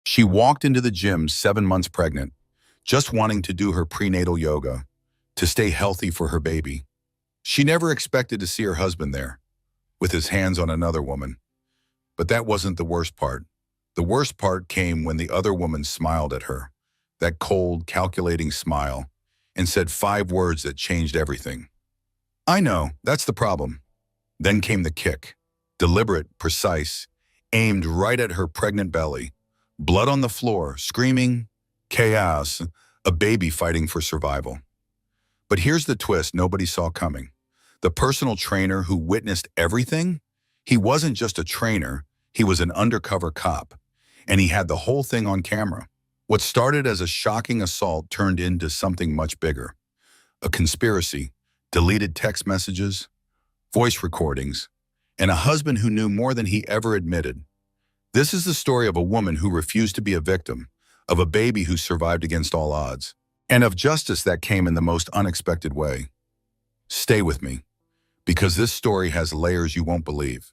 She walked into the gym 7 months pregnant, just wanting to do her prenatal yoga, to stay healthy for her baby. She never expected to see her husband there, with his hands on another woman. But that wasn't the worst part. The worst part came when the other woman smiled at her, that cold, calculating smile, and said 5 words that changed everything. "I know, that's the problem." Then came the kick. Deliberate, precise, aimed right at her pregnant belly. Blood on the floor, screaming, chaos, a baby fighting for survival. But here's the twist nobody saw coming. The personal trainer who witnessed everything? He wasn't just a trainer, he was an undercover cop. And he had the whole thing on camera. What started as a shocking assault turned into something much bigger. A conspiracy, deleted text messages, voice recordings, and a husband who knew more than he ever admitted. This is the story of a woman who refused to be a victim, of a baby who survived against all odds, and of justice that came in the most unexpected way. Stay with me, because this story has layers you won't believe.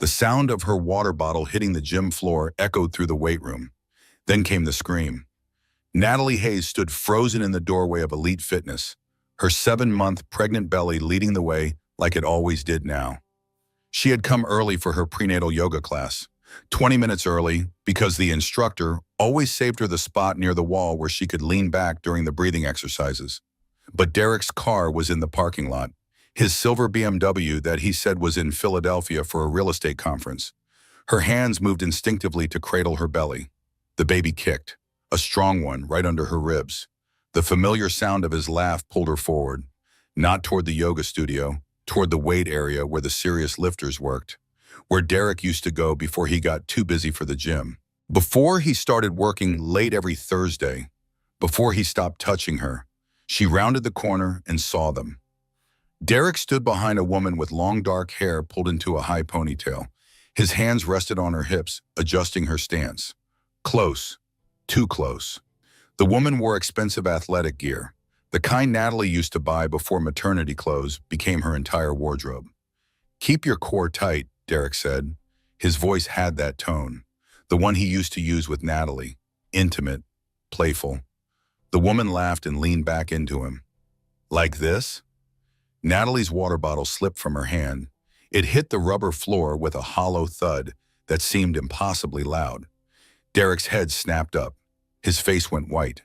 The sound of her water bottle hitting the gym floor echoed through the weight room. Then came the scream. Natalie Hayes stood frozen in the doorway of Elite Fitness, her 7-month pregnant belly leading the way like it always did now. She had come early for her prenatal yoga class, 20 minutes early, because the instructor always saved her the spot near the wall where she could lean back during the breathing exercises. But Derek's car was in the parking lot, his silver BMW that he said was in Philadelphia for a real estate conference. Her hands moved instinctively to cradle her belly. The baby kicked, a strong one right under her ribs. The familiar sound of his laugh pulled her forward, not toward the yoga studio, toward the weight area where the serious lifters worked, where Derek used to go before he got too busy for the gym. Before he started working late every Thursday, before he stopped touching her, she rounded the corner and saw them. Derek stood behind a woman with long dark hair pulled into a high ponytail. His hands rested on her hips, adjusting her stance. Close, too close. The woman wore expensive athletic gear. The kind Natalie used to buy before maternity clothes became her entire wardrobe. "Keep your core tight," Derek said. His voice had that tone, the one he used to use with Natalie, intimate, playful. The woman laughed and leaned back into him. "Like this?" Natalie's water bottle slipped from her hand. It hit the rubber floor with a hollow thud that seemed impossibly loud. Derek's head snapped up. His face went white.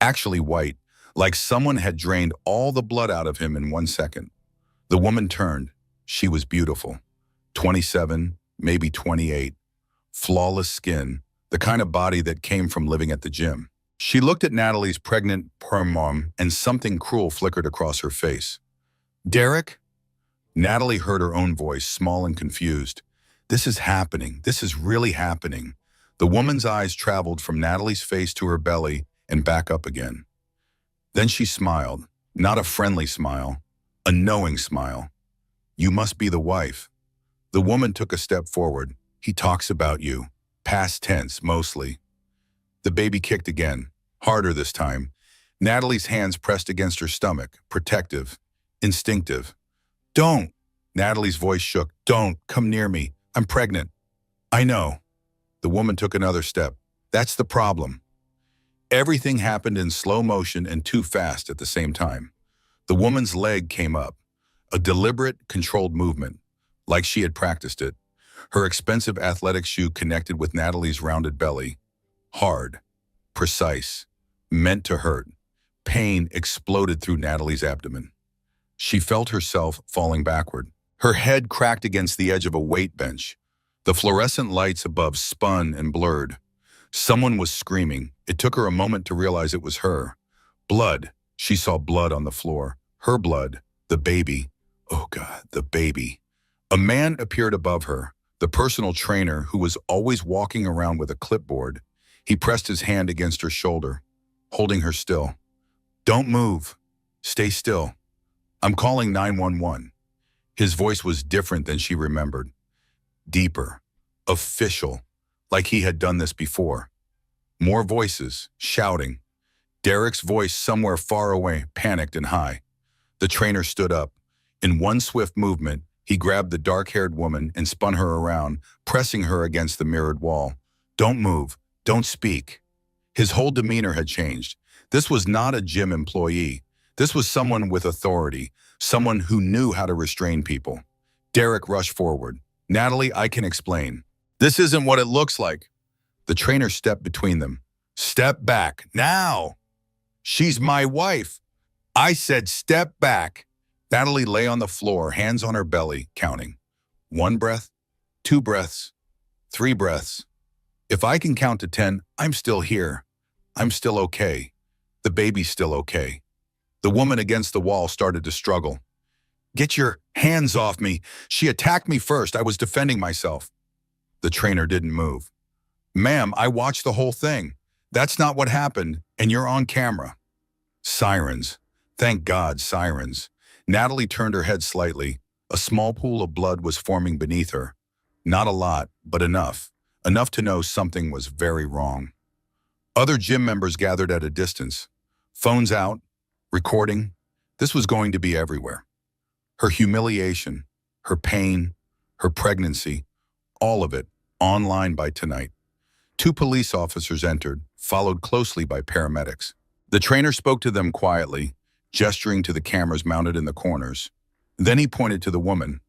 Actually white, like someone had drained all the blood out of him in 1 second. The woman turned. She was beautiful. 27, maybe 28. Flawless skin, the kind of body that came from living at the gym. She looked at Natalie's pregnant mom and something cruel flickered across her face. "Derek?" Natalie heard her own voice, small and confused. "This is happening. This is really happening." The woman's eyes traveled from Natalie's face to her belly and back up again. Then she smiled, not a friendly smile, a knowing smile. "You must be the wife." The woman took a step forward. "He talks about you." Past tense, mostly. The baby kicked again, harder this time. Natalie's hands pressed against her stomach, protective, instinctive. "Don't!" Natalie's voice shook. "Don't! Come near me. I'm pregnant." "I know." The woman took another step. "That's the problem." Everything happened in slow motion and too fast at the same time. The woman's leg came up, a deliberate, controlled movement, like she had practiced it. Her expensive athletic shoe connected with Natalie's rounded belly. Hard, precise, meant to hurt. Pain exploded through Natalie's abdomen. She felt herself falling backward. Her head cracked against the edge of a weight bench. The fluorescent lights above spun and blurred. Someone was screaming. It took her a moment to realize it was her. Blood. She saw blood on the floor. Her blood. The baby. Oh God, the baby. A man appeared above her, the personal trainer who was always walking around with a clipboard. He pressed his hand against her shoulder, holding her still. "Don't move. Stay still. I'm calling 911. His voice was different than she remembered. Deeper, official, like he had done this before. More voices, shouting. Derek's voice somewhere far away, panicked and high. The trainer stood up. In one swift movement, he grabbed the dark-haired woman and spun her around, pressing her against the mirrored wall. "Don't move. Don't speak. His whole demeanor had changed. This was not a gym employee. This was someone with authority, someone who knew how to restrain people. Derek rushed forward. Natalie, I can explain. This isn't what it looks like. The trainer stepped between them. Step back, now. She's my wife. I said step back. Natalie lay on the floor, hands on her belly, counting. 1 breath, 2 breaths, 3 breaths. If I can count to 10, I'm still here. I'm still okay. The baby's still okay. The woman against the wall started to struggle. Get your hands off me. She attacked me first. I was defending myself. The trainer didn't move. Ma'am, I watched the whole thing. That's not what happened, and you're on camera. Sirens. Thank God, sirens. Natalie turned her head slightly. A small pool of blood was forming beneath her. Not a lot, but enough. Enough to know something was very wrong. Other gym members gathered at a distance. Phones out, recording. This was going to be everywhere. Her humiliation, her pain, her pregnancy, all of it, online by tonight. 2 police officers entered, followed closely by paramedics. The trainer spoke to them quietly, gesturing to the cameras mounted in the corners. Then he pointed to the woman.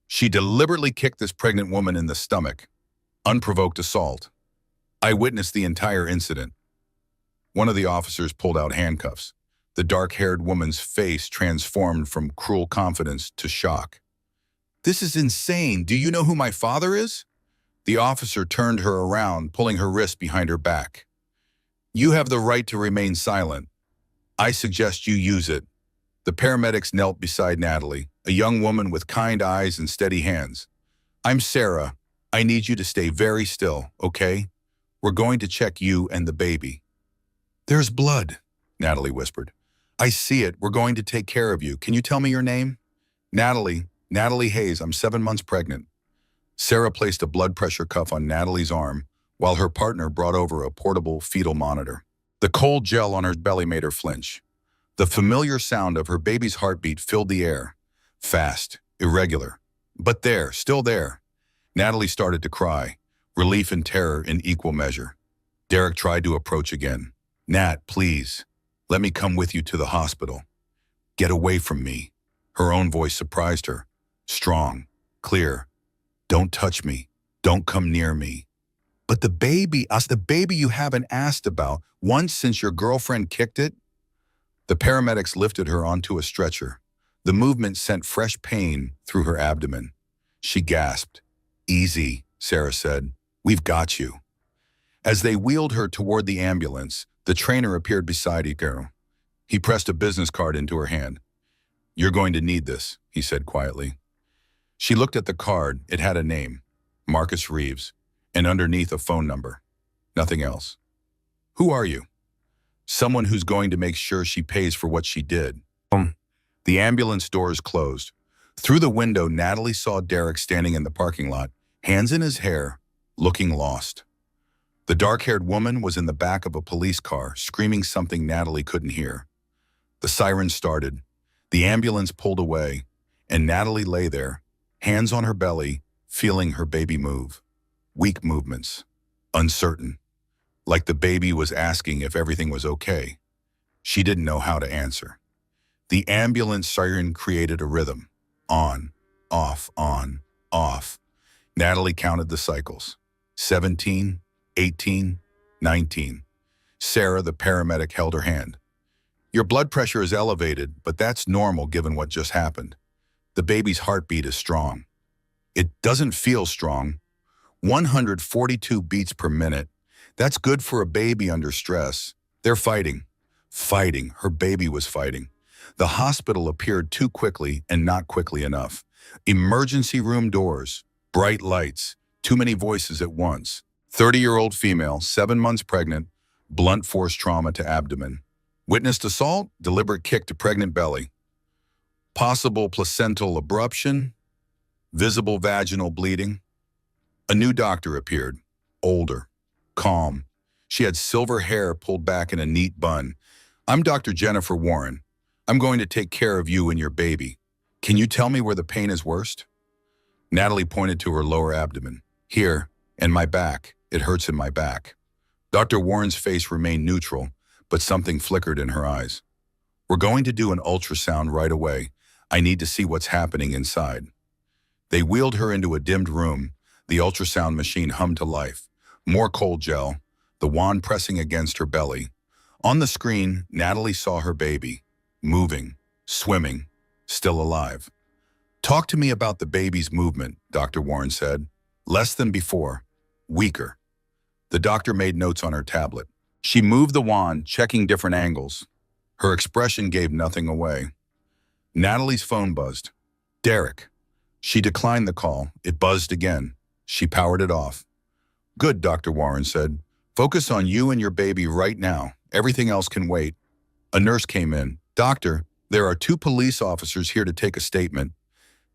She deliberately kicked this pregnant woman in the stomach. Unprovoked assault. I witnessed the entire incident. One of the officers pulled out handcuffs. The dark-haired woman's face transformed from cruel confidence to shock. This is insane. Do you know who my father is? The officer turned her around, pulling her wrist behind her back. You have the right to remain silent. I suggest you use it. The paramedics knelt beside Natalie, a young woman with kind eyes and steady hands. I'm Sarah. I need you to stay very still, okay? We're going to check you and the baby. There's blood, Natalie whispered. I see it. We're going to take care of you. Can you tell me your name? Natalie Hayes. I'm 7 months pregnant. Sarah placed a blood pressure cuff on Natalie's arm, while her partner brought over a portable fetal monitor. The cold gel on her belly made her flinch. The familiar sound of her baby's heartbeat filled the air. Fast, irregular, but there, still there. Natalie started to cry, relief and terror in equal measure. Derek tried to approach again. Nat, please, let me come with you to the hospital. Get away from me. Her own voice surprised her. Strong, clear. Don't touch me. Don't come near me. But the baby you haven't asked about, once since your girlfriend kicked it? The paramedics lifted her onto a stretcher. The movement sent fresh pain through her abdomen. She gasped. Easy, Sarah said. We've got you. As they wheeled her toward the ambulance, the trainer appeared beside her. He pressed a business card into her hand. You're going to need this, he said quietly. She looked at the card. It had a name, Marcus Reeves, and underneath a phone number. Nothing else. Who are you? Someone who's going to make sure she pays for what she did. The ambulance doors closed. Through the window, Natalie saw Derek standing in the parking lot, hands in his hair, looking lost. The dark-haired woman was in the back of a police car, screaming something Natalie couldn't hear. The siren started. The ambulance pulled away, and Natalie lay there, hands on her belly, feeling her baby move. Weak movements, uncertain, like the baby was asking if everything was okay. She didn't know how to answer. The ambulance siren created a rhythm. On, off, on, off. Natalie counted the cycles. 17, 18, 19. Sarah, the paramedic, held her hand. Your blood pressure is elevated, but that's normal given what just happened. The baby's heartbeat is strong. It doesn't feel strong. 142 beats per minute. That's good for a baby under stress. They're fighting. Fighting. Her baby was fighting. The hospital appeared too quickly and not quickly enough. Emergency room doors, bright lights, too many voices at once. 30-year-old female, 7 months pregnant, blunt force trauma to abdomen. Witnessed assault, deliberate kick to pregnant belly. Possible placental abruption, visible vaginal bleeding. A new doctor appeared, older, calm. She had silver hair pulled back in a neat bun. I'm Dr. Jennifer Warren. I'm going to take care of you and your baby. Can you tell me where the pain is worst? Natalie pointed to her lower abdomen. Here, and my back. It hurts in my back. Dr. Warren's face remained neutral, but something flickered in her eyes. We're going to do an ultrasound right away. I need to see what's happening inside. They wheeled her into a dimmed room. The ultrasound machine hummed to life. More cold gel, the wand pressing against her belly. On the screen, Natalie saw her baby, moving, swimming, still alive. Talk to me about the baby's movement, Dr. Warren said. Less than before, weaker. The doctor made notes on her tablet. She moved the wand, checking different angles. Her expression gave nothing away. Natalie's phone buzzed. Derek. She declined the call. It buzzed again. She powered it off. Good, Dr. Warren said. Focus on you and your baby right now. Everything else can wait. A nurse came in. Doctor, there are 2 police officers here to take a statement.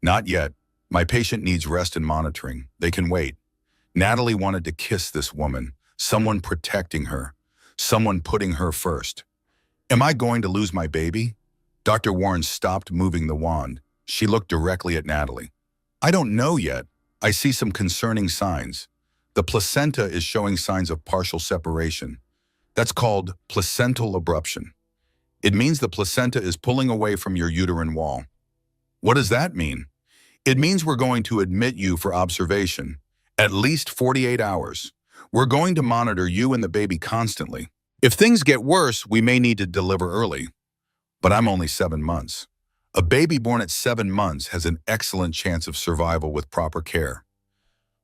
Not yet. My patient needs rest and monitoring. They can wait. Natalie wanted to kiss this woman, someone protecting her, someone putting her first. Am I going to lose my baby? Dr. Warren stopped moving the wand. She looked directly at Natalie. I don't know yet. I see some concerning signs. The placenta is showing signs of partial separation. That's called placental abruption. It means the placenta is pulling away from your uterine wall. What does that mean? It means we're going to admit you for observation, at least 48 hours. We're going to monitor you and the baby constantly. If things get worse, we may need to deliver early. But I'm only 7 months. A baby born at 7 months has an excellent chance of survival with proper care.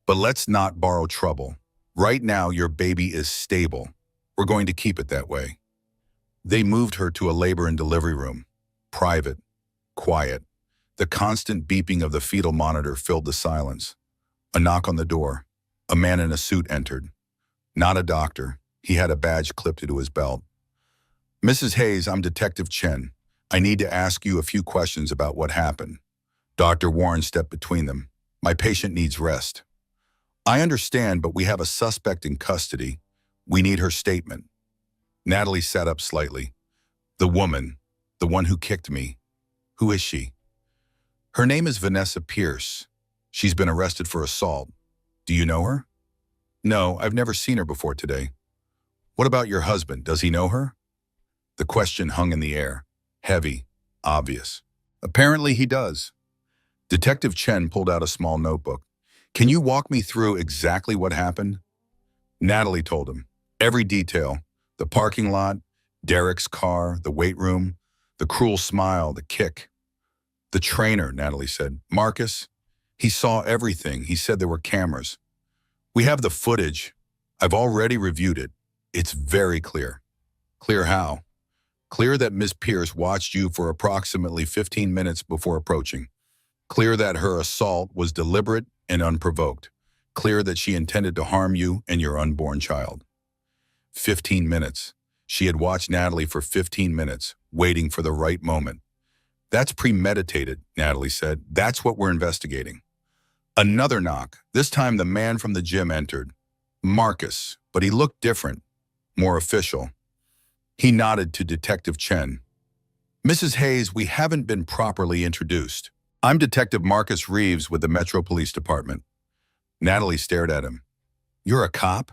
But let's not borrow trouble. Right now, your baby is stable. We're going to keep it that way. They moved her to a labor and delivery room. Private, quiet. The constant beeping of the fetal monitor filled the silence. A knock on the door. A man in a suit entered. Not a doctor. He had a badge clipped to his belt. Mrs. Hayes, I'm Detective Chen. I need to ask you a few questions about what happened. Dr. Warren stepped between them. My patient needs rest. I understand, but we have a suspect in custody. We need her statement. Natalie sat up slightly. The woman, the one who kicked me. Who is she? Her name is Vanessa Pierce. She's been arrested for assault. Do you know her? No, I've never seen her before today. What about your husband? Does he know her? The question hung in the air. Heavy, obvious. Apparently he does. Detective Chen pulled out a small notebook. Can you walk me through exactly what happened? Natalie told him. Every detail. The parking lot, Derek's car, the weight room, the cruel smile, the kick. The trainer, Natalie said. Marcus? He saw everything. He said there were cameras. We have the footage. I've already reviewed it. It's very clear. Clear how? Clear that Miss Pierce watched you for approximately 15 minutes before approaching. Clear that her assault was deliberate and unprovoked. Clear that she intended to harm you and your unborn child. 15 minutes. She had watched Natalie for 15 minutes, waiting for the right moment. That's premeditated, Natalie said. That's what we're investigating. Another knock. This time the man from the gym entered. Marcus, but he looked different, more official. He nodded to Detective Chen. Mrs. Hayes, we haven't been properly introduced. I'm Detective Marcus Reeves with the Metro Police Department. Natalie stared at him. You're a cop?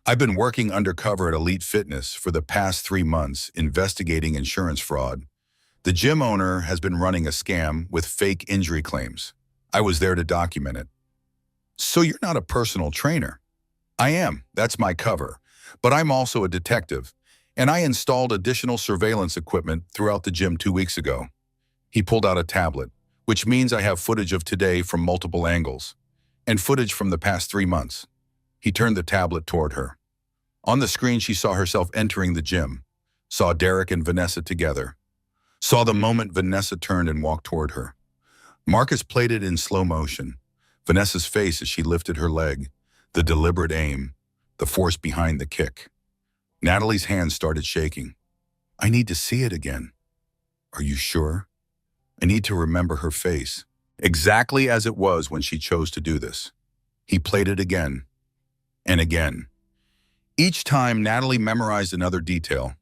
I've been working undercover at Elite Fitness for the past 3 months investigating insurance fraud. The gym owner has been running a scam with fake injury claims. I was there to document it. So you're not a personal trainer? I am. That's my cover. But I'm also a detective, and I installed additional surveillance equipment throughout the gym 2 weeks ago. He pulled out a tablet, which means I have footage of today from multiple angles, and footage from the past 3 months. He turned the tablet toward her. On the screen, she saw herself entering the gym, saw Derek and Vanessa together, saw the moment Vanessa turned and walked toward her. Marcus played it in slow motion. Vanessa's face as she lifted her leg, the deliberate aim, the force behind the kick. Natalie's hands started shaking. I need to see it again. Are you sure? I need to remember her face, exactly as it was when she chose to do this. He played it again and again. Each time, Natalie memorized another detail,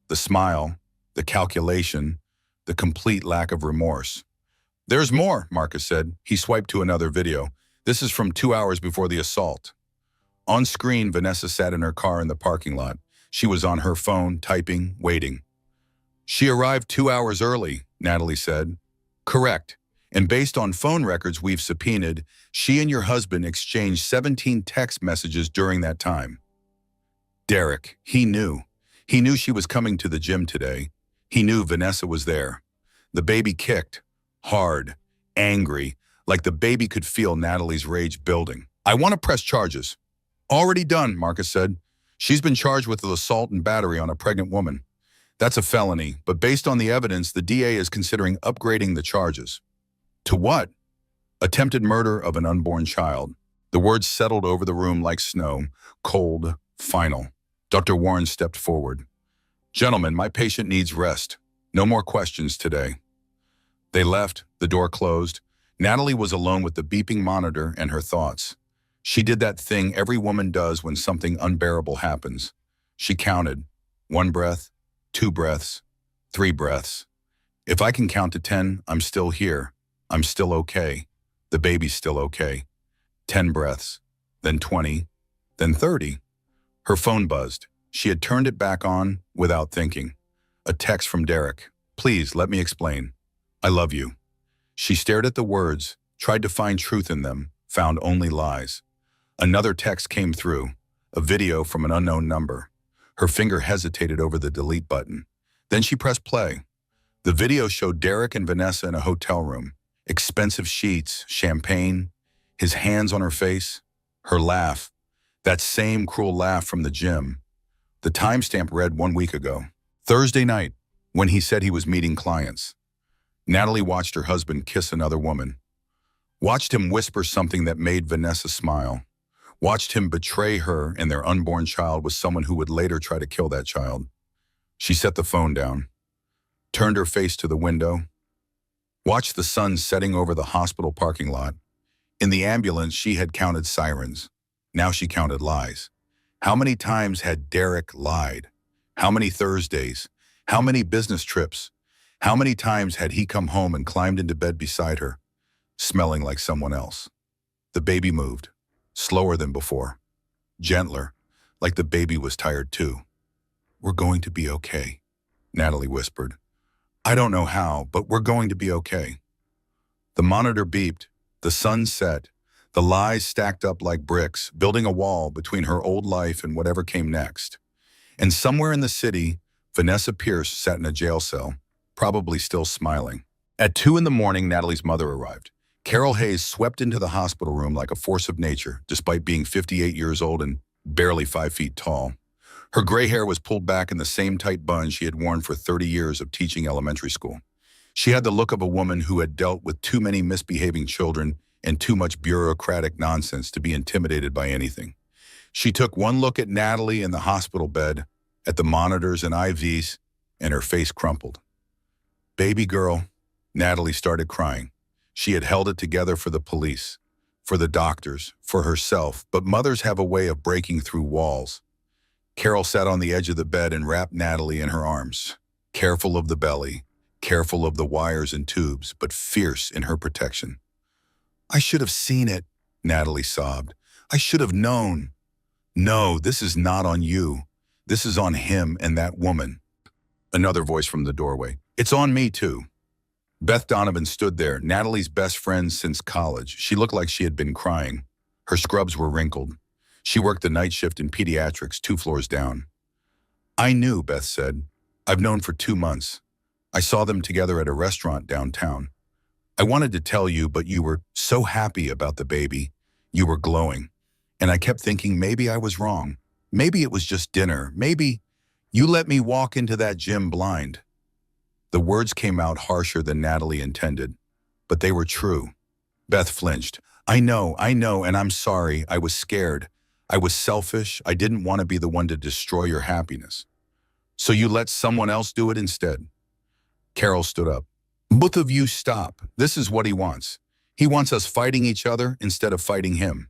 the smile, the calculation, the complete lack of remorse. There's more, Marcus said. He swiped to another video. This is from 2 hours before the assault. On screen, Vanessa sat in her car in the parking lot. She was on her phone, typing, waiting. She arrived 2 hours early, Natalie said. Correct. And based on phone records we've subpoenaed, she and your husband exchanged 17 text messages during that time. Derek, he knew. He knew she was coming to the gym today. He knew Vanessa was there. The baby kicked, hard, angry, like the baby could feel Natalie's rage building. I want to press charges. Already done, Marcus said. She's been charged with assault and battery on a pregnant woman. That's a felony, but based on the evidence, the DA is considering upgrading the charges. To what? Attempted murder of an unborn child. The words settled over the room like snow, cold, final. Dr. Warren stepped forward. Gentlemen, my patient needs rest. No more questions today. They left, the door closed. Natalie was alone with the beeping monitor and her thoughts. She did that thing every woman does when something unbearable happens. She counted. 1 breath, 2 breaths, 3 breaths. If I can count to 10, I'm still here. I'm still okay. The baby's still okay. 10 breaths, then 20, then 30. Her phone buzzed. She had turned it back on without thinking. A text from Derek. Please, let me explain. I love you. She stared at the words, tried to find truth in them, found only lies. Another text came through, a video from an unknown number. Her finger hesitated over the delete button. Then she pressed play. The video showed Derek and Vanessa in a hotel room. Expensive sheets, champagne, his hands on her face, her laugh, that same cruel laugh from the gym. The timestamp read 1 week ago, Thursday night, when he said he was meeting clients. Natalie watched her husband kiss another woman, watched him whisper something that made Vanessa smile, watched him betray her and their unborn child with someone who would later try to kill that child. She set the phone down, turned her face to the window, watched the sun setting over the hospital parking lot. In the ambulance, she had counted sirens. Now she counted lies. How many times had Derek lied? How many Thursdays? How many business trips? How many times had he come home and climbed into bed beside her, smelling like someone else? The baby moved, slower than before, gentler, like the baby was tired too. We're going to be okay, Natalie whispered. I don't know how, but we're going to be okay. The monitor beeped, the sun set, the lies stacked up like bricks, building a wall between her old life and whatever came next. And somewhere in the city, Vanessa Pierce sat in a jail cell, probably still smiling. At 2 a.m, Natalie's mother arrived. Carol Hayes swept into the hospital room like a force of nature, despite being 58 years old and barely 5 feet tall. Her gray hair was pulled back in the same tight bun she had worn for 30 years of teaching elementary school. She had the look of a woman who had dealt with too many misbehaving children and too much bureaucratic nonsense to be intimidated by anything. She took one look at Natalie in the hospital bed, at the monitors and IVs, and her face crumpled. Baby girl, Natalie started crying. She had held it together for the police, for the doctors, for herself, but mothers have a way of breaking through walls. Carol sat on the edge of the bed and wrapped Natalie in her arms, careful of the belly, careful of the wires and tubes, but fierce in her protection. I should have seen it, Natalie sobbed. I should have known. No, this is not on you. This is on him and that woman. Another voice from the doorway. It's on me too. Beth Donovan stood there, Natalie's best friend since college. She looked like she had been crying. Her scrubs were wrinkled. She worked the night shift in pediatrics 2 floors down. I knew, Beth said. I've known for 2 months. I saw them together at a restaurant downtown. I wanted to tell you, but you were so happy about the baby. You were glowing. And I kept thinking maybe I was wrong. Maybe it was just dinner. Maybe you let me walk into that gym blind. The words came out harsher than Natalie intended, but they were true. Beth flinched. I know, and I'm sorry. I was scared. I was selfish. I didn't want to be the one to destroy your happiness. So you let someone else do it instead. Carol stood up. Both of you stop. This is what he wants. He wants us fighting each other instead of fighting him.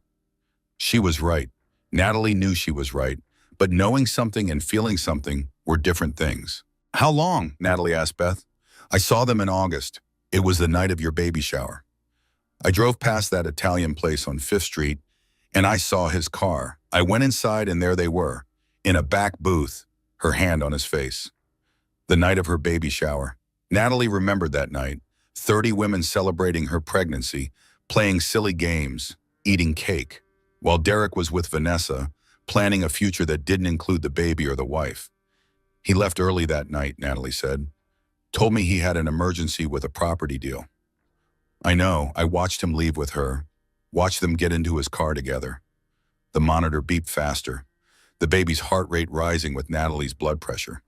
She was right. Natalie knew she was right, but knowing something and feeling something were different things. How long? Natalie asked Beth. I saw them in August. It was the night of your baby shower. I drove past that Italian place on 5th Street, and I saw his car. I went inside and there they were, in a back booth, her hand on his face. The night of her baby shower. Natalie remembered that night, 30 women celebrating her pregnancy, playing silly games, eating cake, while Derek was with Vanessa, planning a future that didn't include the baby or the wife. He left early that night, Natalie said. Told me he had an emergency with a property deal. I know, I watched him leave with her, watched them get into his car together. The monitor beeped faster, the baby's heart rate rising with Natalie's blood pressure.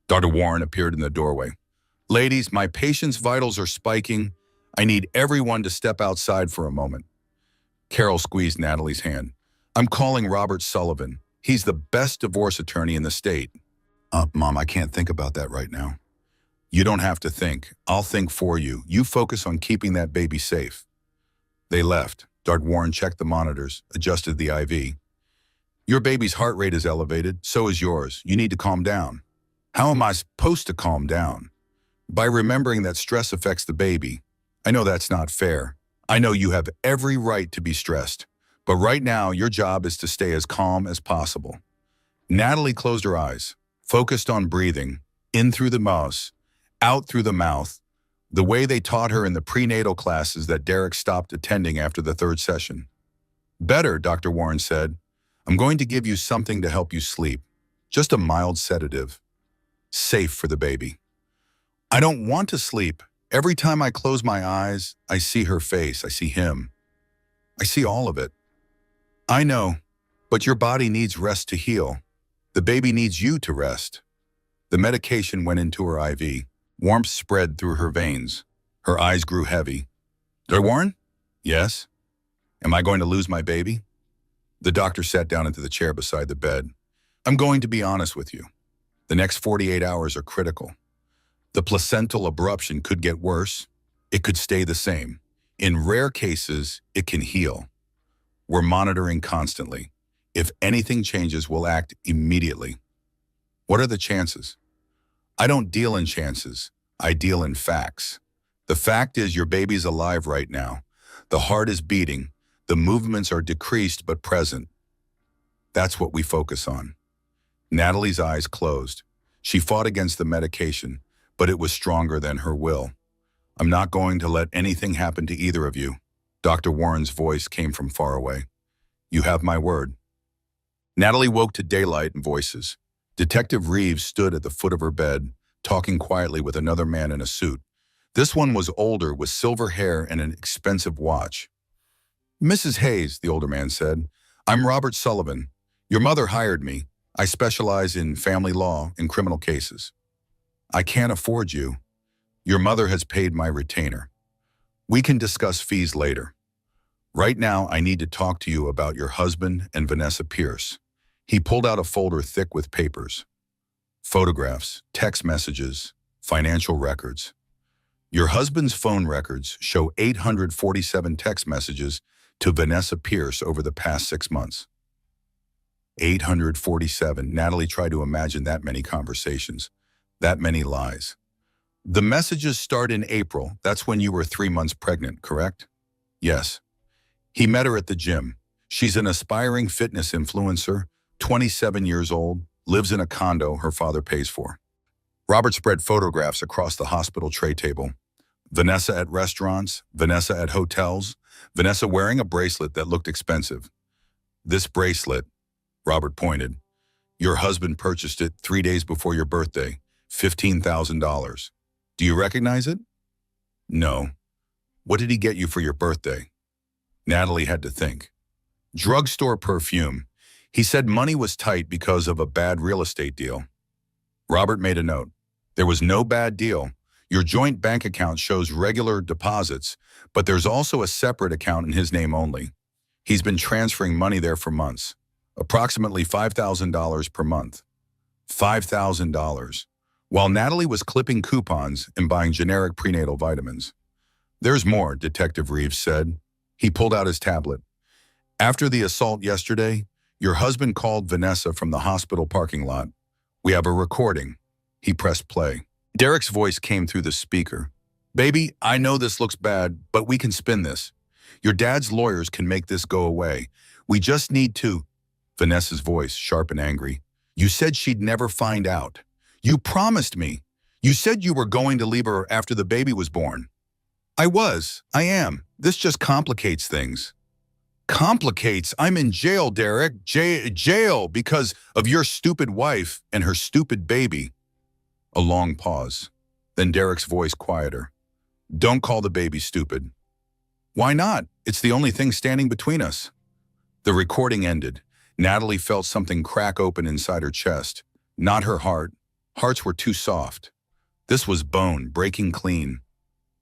Dr. Warren appeared in the doorway. Ladies, my patient's vitals are spiking. I need everyone to step outside for a moment. Carol squeezed Natalie's hand. I'm calling Robert Sullivan. He's the best divorce attorney in the state. Mom, I can't think about that right now. You don't have to think. I'll think for you. You focus on keeping that baby safe. They left. Dr. Warren checked the monitors, adjusted the IV. Your baby's heart rate is elevated, so is yours. You need to calm down. How am I supposed to calm down? By remembering that stress affects the baby. I know that's not fair. I know you have every right to be stressed. But right now, your job is to stay as calm as possible. Natalie closed her eyes, focused on breathing, in through the nose, out through the mouth, the way they taught her in the prenatal classes that Derek stopped attending after the third session. Better, Dr. Warren said. I'm going to give you something to help you sleep. Just a mild sedative. Safe for the baby. I don't want to sleep. Every time I close my eyes, I see her face. I see him. I see all of it. I know, but your body needs rest to heal. The baby needs you to rest. The medication went into her IV. Warmth spread through her veins. Her eyes grew heavy. Dr. Warren? Yes? Am I going to lose my baby? The doctor sat down into the chair beside the bed. I'm going to be honest with you. The next 48 hours are critical. The placental abruption could get worse. It could stay the same. In rare cases, it can heal. We're monitoring constantly. If anything changes, we'll act immediately. What are the chances? I don't deal in chances. I deal in facts. The fact is your baby's alive right now. The heart is beating. The movements are decreased but present. That's what we focus on. Natalie's eyes closed. She fought against the medication, but it was stronger than her will. I'm not going to let anything happen to either of you. Dr. Warren's voice came from far away. You have my word. Natalie woke to daylight and voices. Detective Reeves stood at the foot of her bed, talking quietly with another man in a suit. This one was older, with silver hair and an expensive watch. Mrs. Hayes, the older man said, I'm Robert Sullivan. Your mother hired me. I specialize in family law and criminal cases. I can't afford you. Your mother has paid my retainer. We can discuss fees later. Right now, I need to talk to you about your husband and Vanessa Pierce. He pulled out a folder thick with papers. Photographs, text messages, financial records. Your husband's phone records show 847 text messages to Vanessa Pierce over the past 6 months. 847. Natalie tried to imagine that many conversations, that many lies. The messages start in April. That's when you were 3 months pregnant, correct? Yes. He met her at the gym. She's an aspiring fitness influencer, 27 years old, lives in a condo her father pays for. Robert spread photographs across the hospital tray table. Vanessa at restaurants, Vanessa at hotels, Vanessa wearing a bracelet that looked expensive. This bracelet, Robert pointed, your husband purchased it 3 days before your birthday, $15,000. Do you recognize it? No. What did he get you for your birthday? Natalie had to think. Drugstore perfume. He said money was tight because of a bad real estate deal. Robert made a note. There was no bad deal. Your joint bank account shows regular deposits, but there's also a separate account in his name only. He's been transferring money there for months, approximately $5,000 per month. $5,000. While Natalie was clipping coupons and buying generic prenatal vitamins. There's more, Detective Reeves said. He pulled out his tablet. After the assault yesterday, your husband called Vanessa from the hospital parking lot. We have a recording. He pressed play. Derek's voice came through the speaker. Baby, I know this looks bad, but we can spin this. Your dad's lawyers can make this go away. We just need to. Vanessa's voice, sharp and angry. You said she'd never find out. You promised me. You said you were going to leave her after the baby was born. I am. This just complicates things. Complicates? I'm in jail, Derek. Jail because of your stupid wife and her stupid baby. A long pause. Then Derek's voice quieter. Don't call the baby stupid. Why not? It's the only thing standing between us. The recording ended. Natalie felt something crack open inside her chest. Not her heart. Hearts were too soft. This was bone, breaking clean.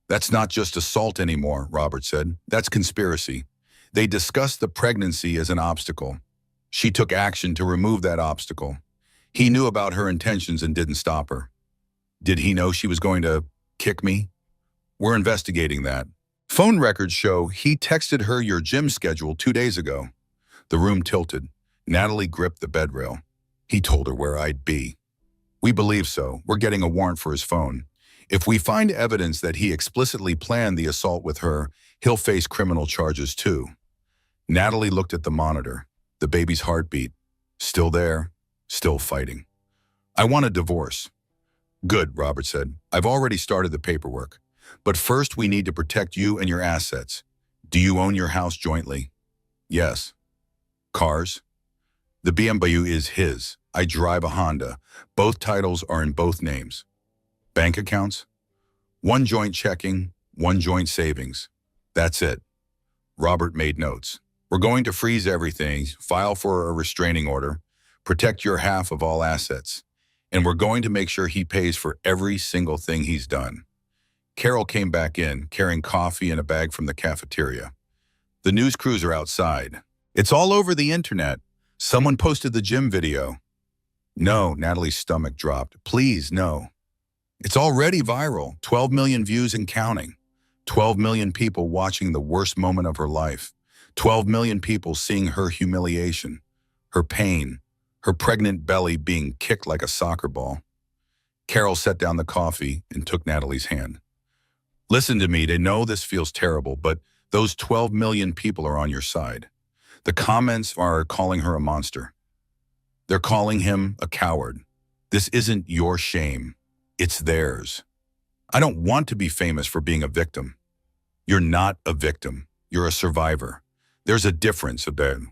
That's not just assault anymore, Robert said. That's conspiracy. They discussed the pregnancy as an obstacle. She took action to remove that obstacle. He knew about her intentions and didn't stop her. Did he know she was going to kick me? We're investigating that. Phone records show he texted her your gym schedule 2 days ago. The room tilted. Natalie gripped the bedrail. He told her where I'd be. We believe so. We're getting a warrant for his phone. If we find evidence that he explicitly planned the assault with her, he'll face criminal charges too. Natalie looked at the monitor. The baby's heartbeat. Still there, still fighting. I want a divorce. Good, Robert said. I've already started the paperwork. But first we need to protect you and your assets. Do you own your house jointly? Yes. Cars? The BMW is his. I drive a Honda. Both titles are in both names. Bank accounts? One joint checking, one joint savings. That's it. Robert made notes. We're going to freeze everything, file for a restraining order, protect your half of all assets, and we're going to make sure he pays for every single thing he's done. Carol came back in, carrying coffee and a bag from the cafeteria. The news crews are outside. It's all over the internet. Someone posted the gym video. No, Natalie's stomach dropped. Please, no. It's already viral. 12 million views and counting. 12 million people watching the worst moment of her life. 12 million people seeing her humiliation, her pain, her pregnant belly being kicked like a soccer ball. Carol set down the coffee and took Natalie's hand. Listen to me, they know this feels terrible, but those 12 million people are on your side. The comments are calling her a monster. They're calling him a coward. This isn't your shame. It's theirs. I don't want to be famous for being a victim. You're not a victim. You're a survivor. There's a difference about it.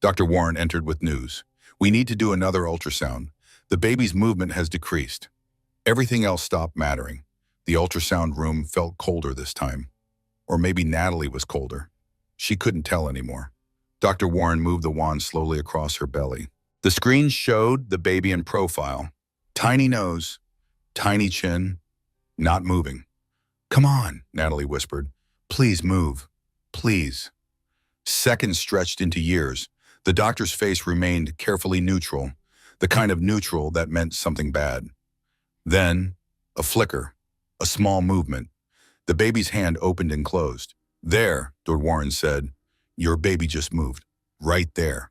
Dr. Warren entered with news. We need to do another ultrasound. The baby's movement has decreased. Everything else stopped mattering. The ultrasound room felt colder this time. Or maybe Natalie was colder. She couldn't tell anymore. Dr. Warren moved the wand slowly across her belly. The screen showed the baby in profile. Tiny nose, tiny chin, not moving. Come on, Natalie whispered. Please move. Please. Seconds stretched into years. The doctor's face remained carefully neutral, the kind of neutral that meant something bad. Then, a flicker, a small movement. The baby's hand opened and closed. There, Dr. Warren said, your baby just moved. Right there.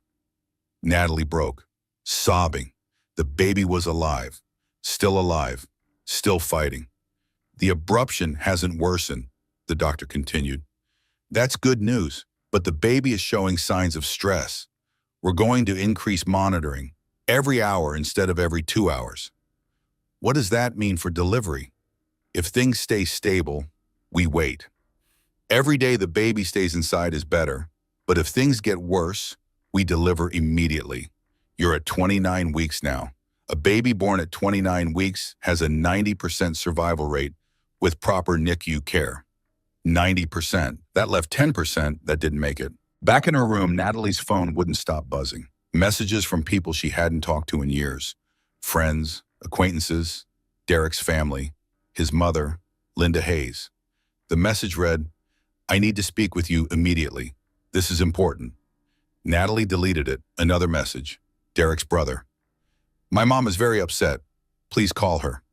Natalie broke, sobbing. The baby was alive, still fighting. The abruption hasn't worsened, the doctor continued. That's good news, but the baby is showing signs of stress. We're going to increase monitoring, every hour instead of every 2 hours. What does that mean for delivery? If things stay stable, we wait. Every day the baby stays inside is better, but if things get worse, we deliver immediately. You're at 29 weeks now. A baby born at 29 weeks has a 90% survival rate with proper NICU care. 90%. That left 10% that didn't make it. Back in her room, Natalie's phone wouldn't stop buzzing. Messages from people she hadn't talked to in years. Friends, acquaintances, Derek's family, his mother, Linda Hayes. The message read, I need to speak with you immediately. This is important. Natalie deleted it. Another message. Derek's brother. My mom is very upset. Please call her.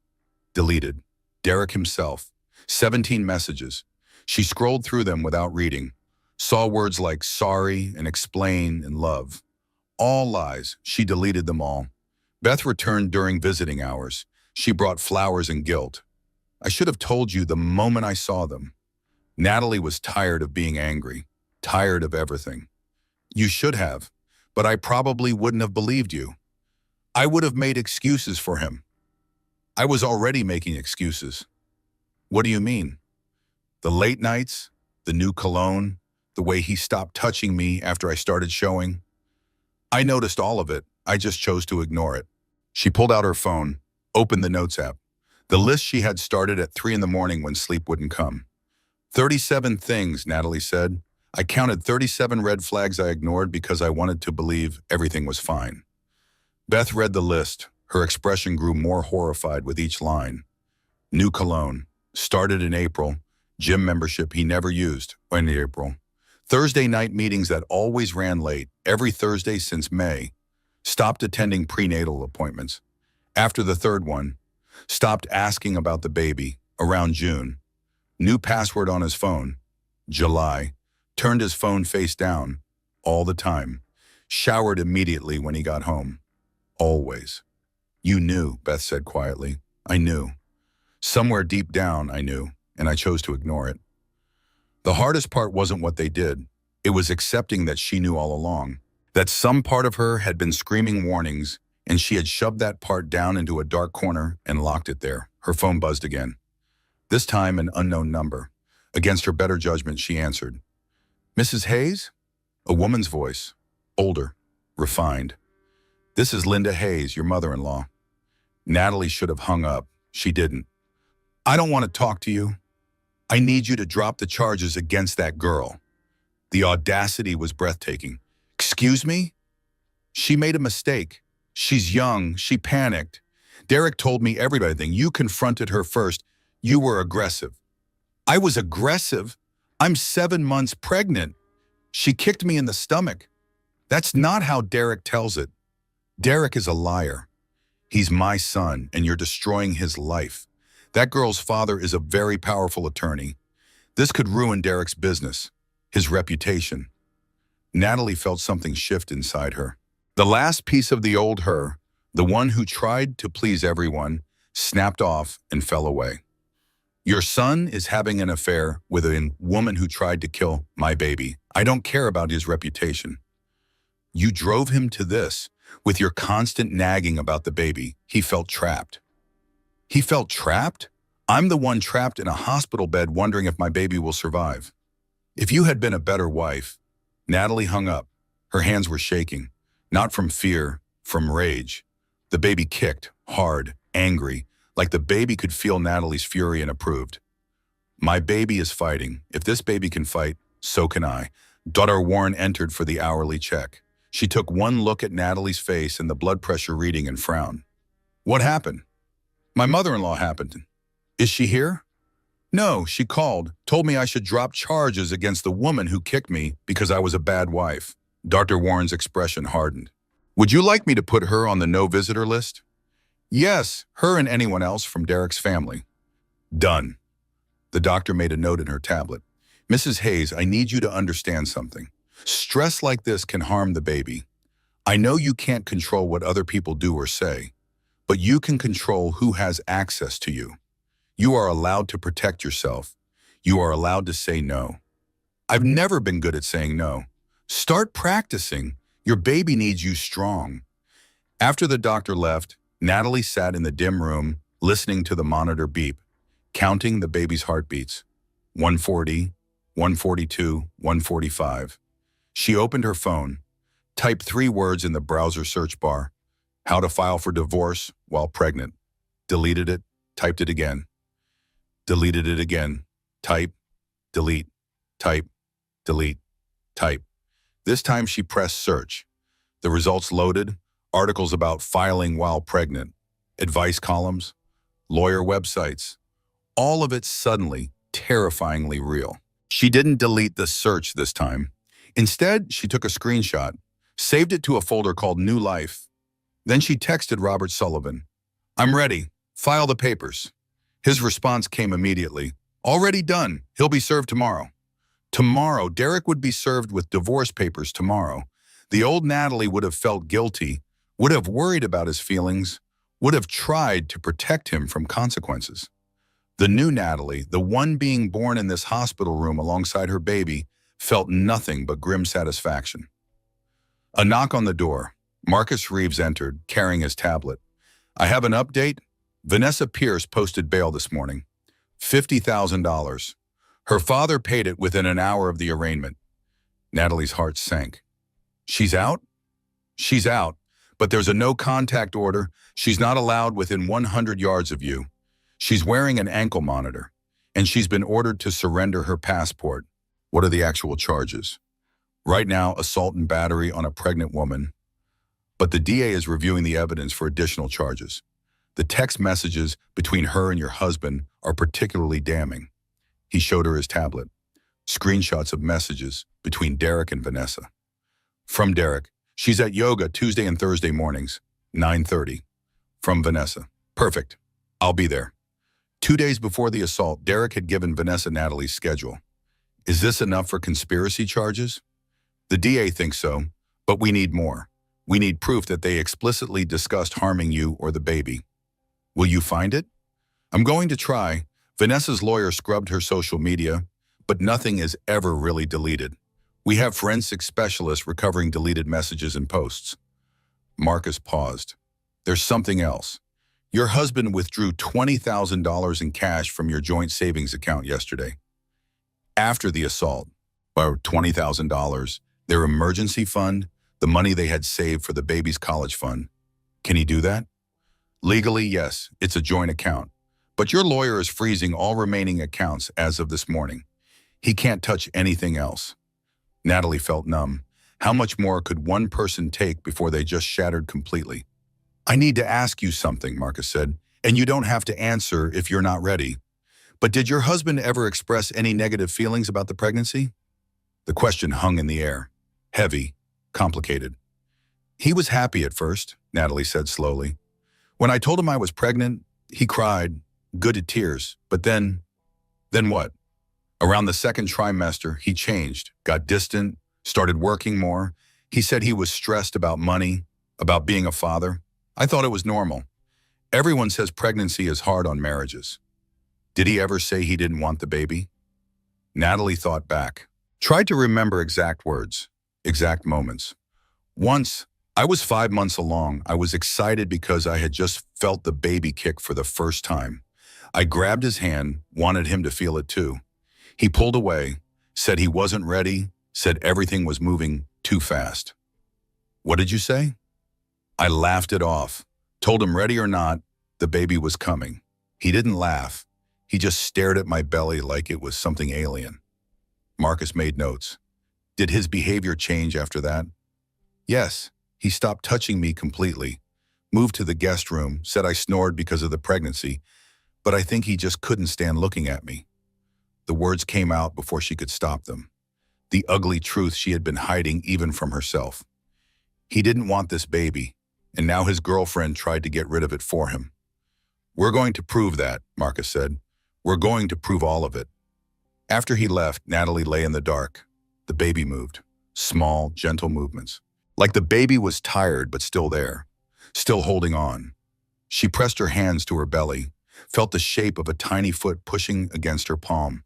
Deleted. Derek himself. 17 messages. She scrolled through them without reading. Saw words like sorry and explain and love. All lies. She deleted them all. Beth returned during visiting hours. She brought flowers and guilt. I should have told you the moment I saw them. Natalie was tired of being angry. Tired of everything. You should have. but I probably wouldn't have believed you. I would have made excuses for him. I was already making excuses. What do you mean? The late nights, the new cologne, the way he stopped touching me after I started showing. I noticed all of it. I just chose to ignore it. She pulled out her phone, opened the notes app. The list she had started at 3 in the morning when sleep wouldn't come. 37 things, Natalie said. I counted 37 red flags I ignored because I wanted to believe everything was fine. Beth read the list. Her expression grew more horrified with each line. New cologne. Started in April. Gym membership he never used in April. Thursday night meetings that always ran late, every Thursday since May. Stopped attending prenatal appointments. After the third one, stopped asking about the baby, around June. New password on his phone, July. Turned his phone face down, all the time. Showered immediately when he got home. Always. You knew, Beth said quietly. I knew. Somewhere deep down, I knew, and I chose to ignore it. The hardest part wasn't what they did. It was accepting that she knew all along, that some part of her had been screaming warnings, and she had shoved that part down into a dark corner and locked it there. Her phone buzzed again. This time, an unknown number. Against her better judgment, she answered. Mrs. Hayes? A woman's voice. Older. Refined. This is Linda Hayes, your mother-in-law. Natalie should have hung up. She didn't. I don't want to talk to you. I need you to drop the charges against that girl. The audacity was breathtaking. Excuse me? She made a mistake. She's young. She panicked. Derek told me everything. You confronted her first. You were aggressive. I was aggressive? I'm 7 months pregnant. She kicked me in the stomach. That's not how Derek tells it. Derek is a liar. He's my son, and you're destroying his life. That girl's father is a very powerful attorney. This could ruin Derek's business, his reputation. Natalie felt something shift inside her. The last piece of the old her, the one who tried to please everyone, snapped off and fell away. Your son is having an affair with a woman who tried to kill my baby. I don't care about his reputation. You drove him to this. With your constant nagging about the baby, he felt trapped. He felt trapped? I'm the one trapped in a hospital bed wondering if my baby will survive. If you had been a better wife. Natalie hung up. Her hands were shaking, not from fear, from rage. The baby kicked, hard, angry, like the baby could feel Natalie's fury and approved. My baby is fighting. If this baby can fight, so can I. Daughter Warren entered for the hourly check. She took one look at Natalie's face and the blood pressure reading and frowned. What happened? My mother-in-law happened. Is she here? No, she called, told me I should drop charges against the woman who kicked me because I was a bad wife. Dr. Warren's expression hardened. Would you like me to put her on the no-visitor list? Yes, her and anyone else from Derek's family. Done. The doctor made a note in her tablet. Mrs. Hayes, I need you to understand something. Stress like this can harm the baby. I know you can't control what other people do or say, but you can control who has access to you. You are allowed to protect yourself. You are allowed to say no. I've never been good at saying no. Start practicing. Your baby needs you strong. After the doctor left, Natalie sat in the dim room, listening to the monitor beep, counting the baby's heartbeats. 140, 142, 145. She opened her phone, typed 3 words in the browser search bar. How to file for divorce while pregnant. Deleted it, typed it again. Deleted it again. Type, delete, type, delete, type. This time she pressed search. The results loaded, articles about filing while pregnant, advice columns, lawyer websites. All of it suddenly, terrifyingly real. She didn't delete the search this time. Instead, she took a screenshot, saved it to a folder called New Life. Then she texted Robert Sullivan. I'm ready. File the papers. His response came immediately. Already done. He'll be served tomorrow. Tomorrow, Derek would be served with divorce papers tomorrow. The old Natalie would have felt guilty, would have worried about his feelings, would have tried to protect him from consequences. The new Natalie, the one being born in this hospital room alongside her baby, felt nothing but grim satisfaction. A knock on the door. Marcus Reeves entered, carrying his tablet. I have an update. Vanessa Pierce posted bail this morning. $50,000. Her father paid it within an hour of the arraignment. Natalie's heart sank. She's out? She's out, but there's a no-contact order. She's not allowed within 100 yards of you. She's wearing an ankle monitor, and she's been ordered to surrender her passport. What are the actual charges? Right now, assault and battery on a pregnant woman, but the DA is reviewing the evidence for additional charges. The text messages between her and your husband are particularly damning. He showed her his tablet. Screenshots of messages between Derek and Vanessa. From Derek, she's at yoga Tuesday and Thursday mornings, 9:30. From Vanessa, perfect. I'll be there. 2 days before the assault, Derek had given Vanessa Natalie's schedule. Is this enough for conspiracy charges? The DA thinks so, but we need more. We need proof that they explicitly discussed harming you or the baby. Will you find it? I'm going to try. Vanessa's lawyer scrubbed her social media, but nothing is ever really deleted. We have forensic specialists recovering deleted messages and posts. Marcus paused. There's something else. Your husband withdrew $20,000 in cash from your joint savings account yesterday. After the assault, or $20,000, their emergency fund, the money they had saved for the baby's college fund. Can he do that? Legally, yes, it's a joint account. But your lawyer is freezing all remaining accounts as of this morning. He can't touch anything else. Natalie felt numb. How much more could one person take before they just shattered completely? I need to ask you something, Marcus said, and you don't have to answer if you're not ready. But did your husband ever express any negative feelings about the pregnancy? The question hung in the air. Heavy, complicated. He was happy at first, Natalie said slowly. When I told him I was pregnant, he cried, good at tears. But then what? Around the second trimester, he changed, got distant, started working more. He said he was stressed about money, about being a father. I thought it was normal. Everyone says pregnancy is hard on marriages. Did he ever say he didn't want the baby? Natalie thought back, tried to remember exact words, exact moments. Once, I was 5 months along. I was excited because I had just felt the baby kick for the first time. I grabbed his hand, wanted him to feel it too. He pulled away, said he wasn't ready, said everything was moving too fast. What did you say? I laughed it off, told him ready or not, the baby was coming. He didn't laugh. He just stared at my belly like it was something alien. Marcus made notes. Did his behavior change after that? Yes, he stopped touching me completely, moved to the guest room, said I snored because of the pregnancy, but I think he just couldn't stand looking at me. The words came out before she could stop them. The ugly truth she had been hiding even from herself. He didn't want this baby, and now his girlfriend tried to get rid of it for him. We're going to prove that, Marcus said. We're going to prove all of it. After he left, Natalie lay in the dark. The baby moved. Small, gentle movements. Like the baby was tired but still there, still holding on. She pressed her hands to her belly, felt the shape of a tiny foot pushing against her palm.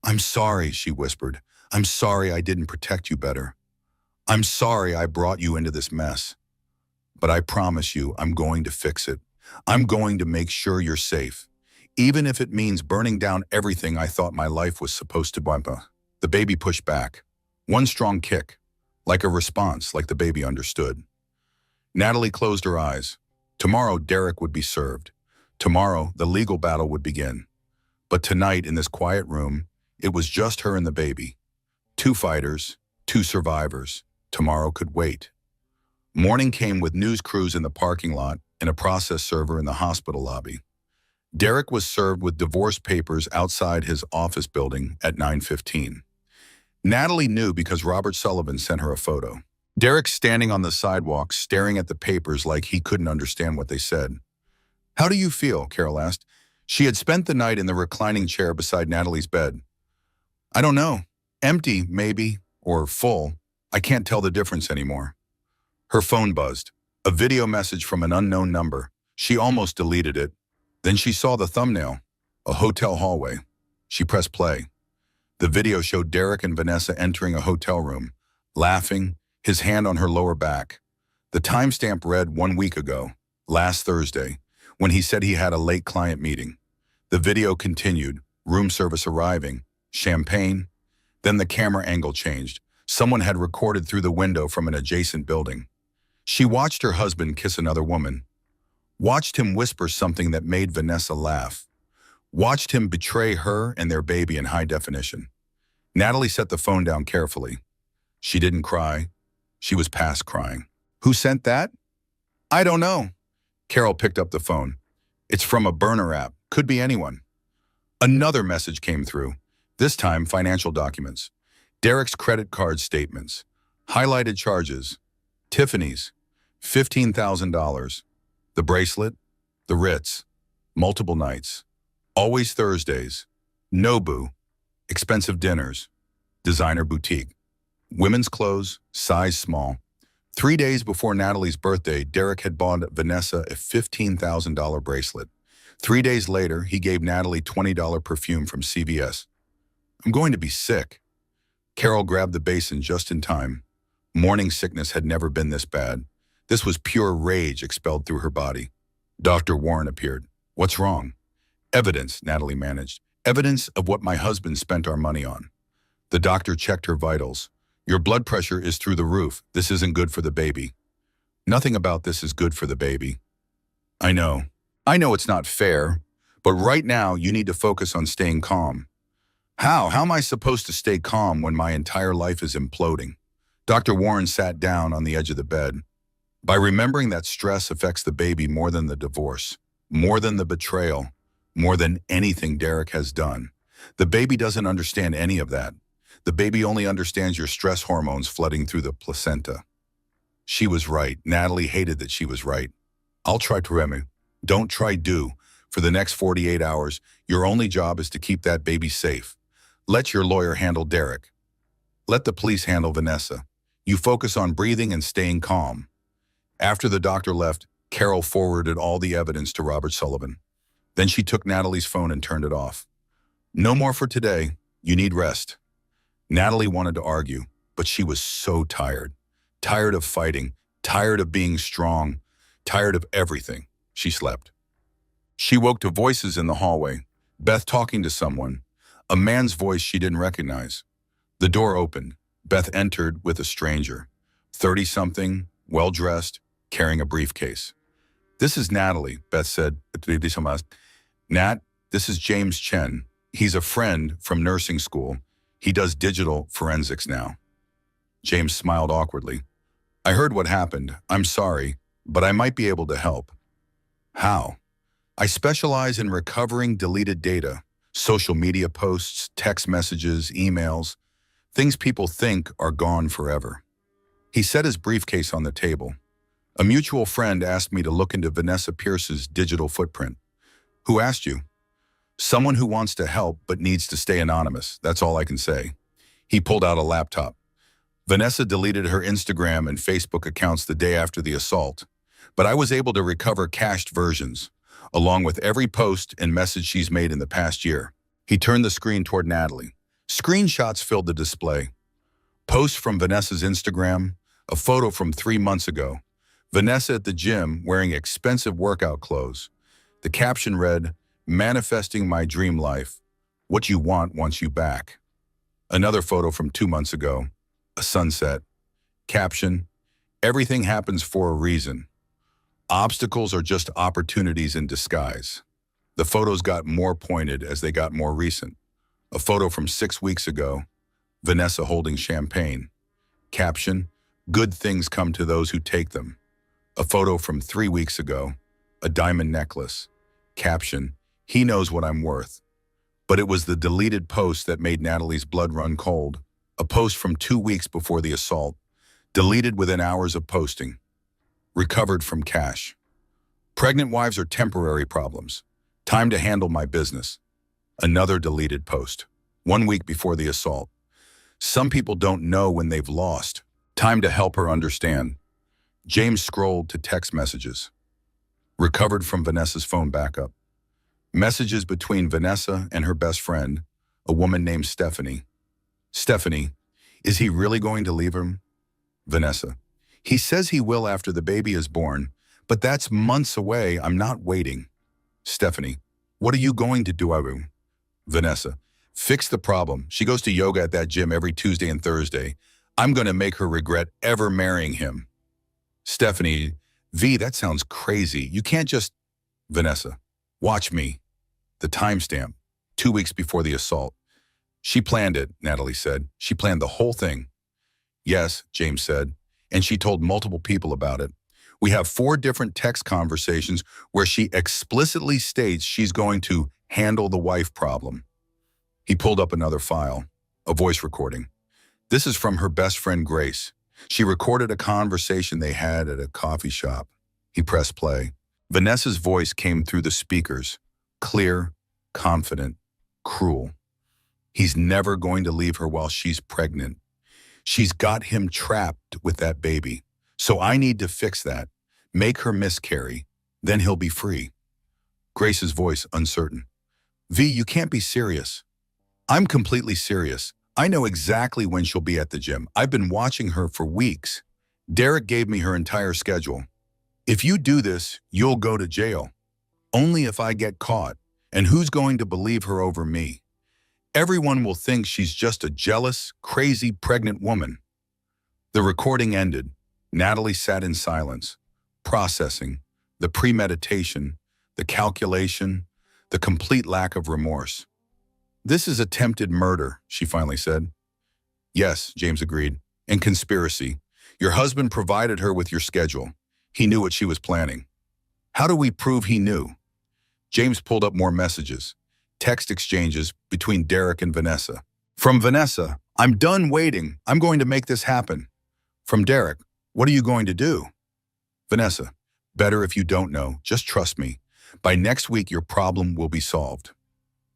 I'm sorry, she whispered. I'm sorry I didn't protect you better. I'm sorry I brought you into this mess. But I promise you, I'm going to fix it. I'm going to make sure you're safe, even if it means burning down everything I thought my life was supposed to bump. The baby pushed back. One strong kick, like a response, like the baby understood. Natalie closed her eyes. Tomorrow, Derek would be served. Tomorrow, the legal battle would begin. But tonight, in this quiet room, it was just her and the baby. 2 fighters, 2 survivors. Tomorrow could wait. Morning came with news crews in the parking lot and a process server in the hospital lobby. Derek was served with divorce papers outside his office building at 9:15. Natalie knew because Robert Sullivan sent her a photo. Derek standing on the sidewalk, staring at the papers like he couldn't understand what they said. How do you feel? Carol asked. She had spent the night in the reclining chair beside Natalie's bed. I don't know. Empty, maybe, or full. I can't tell the difference anymore. Her phone buzzed. A video message from an unknown number. She almost deleted it. Then she saw the thumbnail, a hotel hallway. She pressed play. The video showed Derek and Vanessa entering a hotel room, laughing, his hand on her lower back. The timestamp read 1 week ago, last Thursday, when he said he had a late client meeting. The video continued, room service arriving, champagne. Then the camera angle changed. Someone had recorded through the window from an adjacent building. She watched her husband kiss another woman, watched him whisper something that made Vanessa laugh, watched him betray her and their baby in high definition. Natalie set the phone down carefully. She didn't cry. She was past crying. Who sent that? I don't know. Carol picked up the phone. It's from a burner app. Could be anyone. Another message came through, this time financial documents. Derek's credit card statements, highlighted charges, Tiffany's, $15,000, the bracelet, the Ritz, multiple nights, always Thursdays, Nobu, expensive dinners, designer boutique, women's clothes, size small. 3 days before Natalie's birthday, Derek had bought Vanessa a $15,000 bracelet. 3 days later, he gave Natalie $20 perfume from CVS. I'm going to be sick. Carol grabbed the basin just in time. Morning sickness had never been this bad. This was pure rage expelled through her body. Dr. Warren appeared. What's wrong? Evidence, Natalie managed. Evidence of what my husband spent our money on. The doctor checked her vitals. Your blood pressure is through the roof. This isn't good for the baby. Nothing about this is good for the baby. I know it's not fair, but right now you need to focus on staying calm. How am I supposed to stay calm when my entire life is imploding? Dr. Warren sat down on the edge of the bed. By remembering that stress affects the baby more than the divorce, more than the betrayal, more than anything Derek has done. The baby doesn't understand any of that. The baby only understands your stress hormones flooding through the placenta. She was right. Natalie hated that she was right. I'll try to remedy. Don't try do. For the next 48 hours, your only job is to keep that baby safe. Let your lawyer handle Derek. Let the police handle Vanessa. You focus on breathing and staying calm. After the doctor left, Carol forwarded all the evidence to Robert Sullivan. Then she took Natalie's phone and turned it off. No more for today. You need rest. Natalie wanted to argue, but she was so tired. Tired of fighting, tired of being strong, tired of everything. She slept. She woke to voices in the hallway. Beth talking to someone. A man's voice she didn't recognize. The door opened. Beth entered with a stranger. 30-something, well-dressed, carrying a briefcase. This is Natalie, Beth said. Nat, this is James Chen. He's a friend from nursing school. He does digital forensics now. James smiled awkwardly. I heard what happened. I'm sorry, but I might be able to help. How? I specialize in recovering deleted data. Social media posts, text messages, emails, things people think are gone forever. He set his briefcase on the table. A mutual friend asked me to look into Vanessa Pierce's digital footprint. Who asked you? Someone who wants to help but needs to stay anonymous. That's all I can say. He pulled out a laptop. Vanessa deleted her Instagram and Facebook accounts the day after the assault, but I was able to recover cached versions, along with every post and message she's made in the past year. He turned the screen toward Natalie. Screenshots filled the display. Posts from Vanessa's Instagram, a photo from 3 months ago. Vanessa at the gym wearing expensive workout clothes. The caption read, "Manifesting my dream life. What you want wants you back." Another photo from 2 months ago, a sunset. Caption, "Everything happens for a reason. Obstacles are just opportunities in disguise." The photos got more pointed as they got more recent. A photo from 6 weeks ago, Vanessa holding champagne. Caption, "Good things come to those who take them." A photo from 3 weeks ago, a diamond necklace. Caption, "He knows what I'm worth." But it was the deleted post that made Natalie's blood run cold. A post from 2 weeks before the assault, deleted within hours of posting. Recovered from cache. Pregnant wives are temporary problems. Time to handle my business. Another deleted post. 1 week before the assault. Some people don't know when they've lost. Time to help her understand. James scrolled to text messages. Recovered from Vanessa's phone backup. Messages between Vanessa and her best friend, a woman named Stephanie. Stephanie, is he really going to leave him? Vanessa. He says he will after the baby is born, but that's months away. I'm not waiting. Stephanie. What are you going to do, Aru? Vanessa. Fix the problem. She goes to yoga at that gym every Tuesday and Thursday. I'm going to make her regret ever marrying him. Stephanie. V, that sounds crazy. You can't just... Vanessa. Watch me. The timestamp. 2 weeks before the assault. She planned it, Natalie said. She planned the whole thing. Yes, James said, and she told multiple people about it. We have 4 different text conversations where she explicitly states she's going to handle the wife problem. He pulled up another file, a voice recording. This is from her best friend, Grace. She recorded a conversation they had at a coffee shop. He pressed play. Vanessa's voice came through the speakers, clear, confident, cruel. He's never going to leave her while she's pregnant. She's got him trapped with that baby. So I need to fix that. Make her miscarry. Then he'll be free. Grace's voice uncertain. V, you can't be serious. I'm completely serious. I know exactly when she'll be at the gym. I've been watching her for weeks. Derek gave me her entire schedule. If you do this, you'll go to jail. Only if I get caught. And who's going to believe her over me? Everyone will think she's just a jealous, crazy, pregnant woman. The recording ended. Natalie sat in silence, processing, the premeditation, the calculation, the complete lack of remorse. This is attempted murder, she finally said. Yes, James agreed, and conspiracy. Your husband provided her with your schedule. He knew what she was planning. How do we prove he knew? James pulled up more messages. Text exchanges between Derek and Vanessa. From Vanessa, I'm done waiting. I'm going to make this happen. From Derek, what are you going to do? Vanessa, better if you don't know. Just trust me. By next week, your problem will be solved.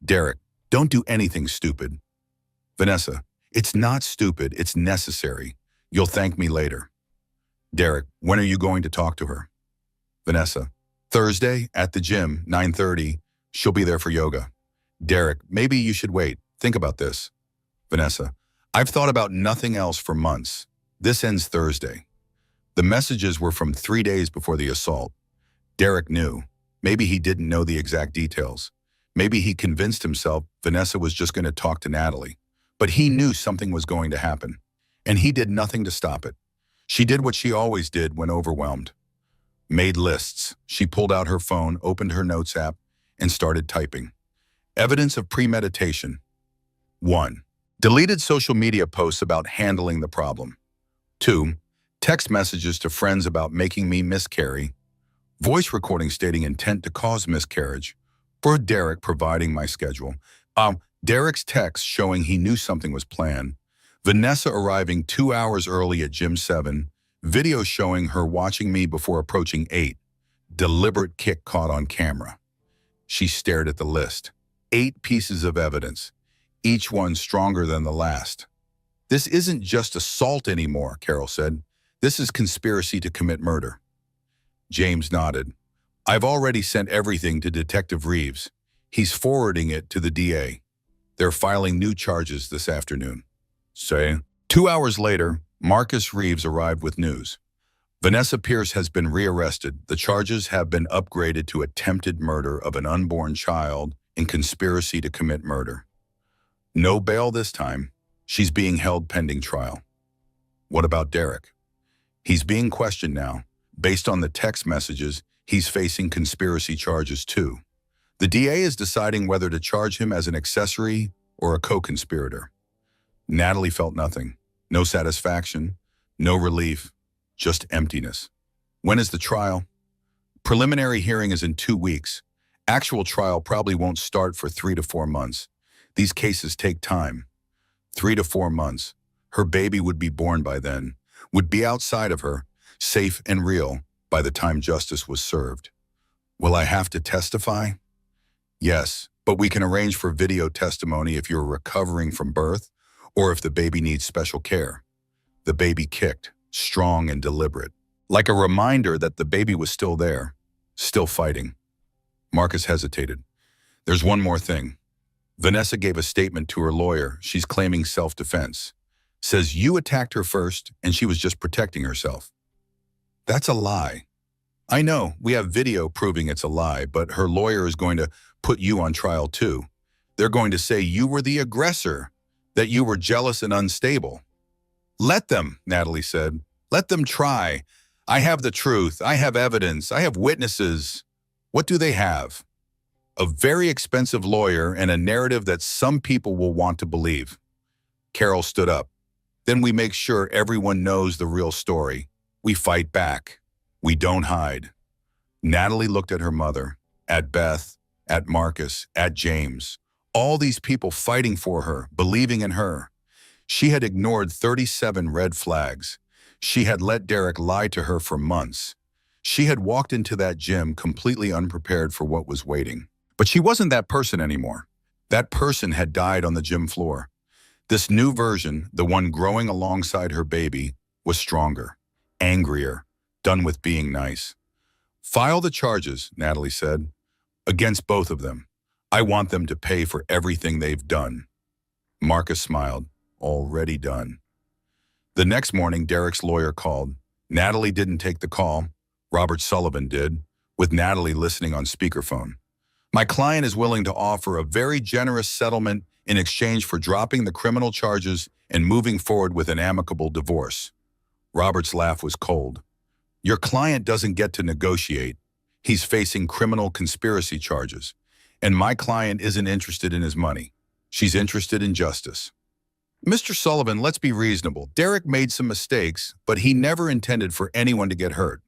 Derek, don't do anything stupid. Vanessa, it's not stupid. It's necessary. You'll thank me later. Derek, when are you going to talk to her? Vanessa, Thursday at the gym, 9:30. She'll be there for yoga. Derek, maybe you should wait. Think about this. Vanessa, I've thought about nothing else for months. This ends Thursday. The messages were from 3 days before the assault. Derek knew. Maybe he didn't know the exact details. Maybe he convinced himself Vanessa was just going to talk to Natalie. But he knew something was going to happen. And he did nothing to stop it. She did what she always did when overwhelmed. Made lists. She pulled out her phone, opened her notes app, and started typing. Evidence of premeditation. 1. Deleted social media posts about handling the problem. 2. Text messages to friends about making me miscarry. Voice recording stating intent to cause miscarriage. For Derek providing my schedule. Derek's text showing he knew something was planned. Vanessa arriving 2 hours early at Gym 7. Video showing her watching me before approaching 8. Deliberate kick caught on camera. She stared at the list. 8 pieces of evidence, each one stronger than the last. This isn't just assault anymore, Carol said. This is conspiracy to commit murder. James nodded. I've already sent everything to Detective Reeves. He's forwarding it to the DA. They're filing new charges this afternoon. Say. 2 hours later, Marcus Reeves arrived with news. Vanessa Pierce has been rearrested. The charges have been upgraded to attempted murder of an unborn child and conspiracy to commit murder. No bail this time. She's being held pending trial. What about Derek? He's being questioned now. Based on the text messages, he's facing conspiracy charges too. The DA is deciding whether to charge him as an accessory or a co-conspirator. Natalie felt nothing. No satisfaction, no relief, just emptiness. When is the trial? Preliminary hearing is in 2 weeks. Actual trial probably won't start for 3 to 4 months. These cases take time. 3 to 4 months. Her baby would be born by then, would be outside of her, safe and real, by the time justice was served. Will I have to testify? Yes, but we can arrange for video testimony if you're recovering from birth or if the baby needs special care. The baby kicked, strong and deliberate, like a reminder that the baby was still there, still fighting. Marcus hesitated. There's one more thing. Vanessa gave a statement to her lawyer. She's claiming self-defense. says you attacked her first and she was just protecting herself. That's a lie. I know, we have video proving it's a lie, but her lawyer is going to put you on trial too. They're going to say you were the aggressor, that you were jealous and unstable. Let them, Natalie said. Let them try. I have the truth. I have evidence. I have witnesses. What do they have? A very expensive lawyer and a narrative that some people will want to believe. Carol stood up. Then we make sure everyone knows the real story. We fight back. We don't hide. Natalie looked at her mother, at Beth, at Marcus, at James. All these people fighting for her, believing in her. She had ignored 37 red flags. She had let Derek lie to her for months. She had walked into that gym completely unprepared for what was waiting. But she wasn't that person anymore. That person had died on the gym floor. This new version, the one growing alongside her baby, was stronger, angrier, done with being nice. File the charges, Natalie said, against both of them. I want them to pay for everything they've done. Marcus smiled. Already done. The next morning, Derek's lawyer called. Natalie didn't take the call. Robert Sullivan did, with Natalie listening on speakerphone. My client is willing to offer a very generous settlement in exchange for dropping the criminal charges and moving forward with an amicable divorce. Robert's laugh was cold. Your client doesn't get to negotiate. He's facing criminal conspiracy charges. And my client isn't interested in his money. She's interested in justice. Mr. Sullivan, let's be reasonable. Derek made some mistakes, but he never intended for anyone to get hurt.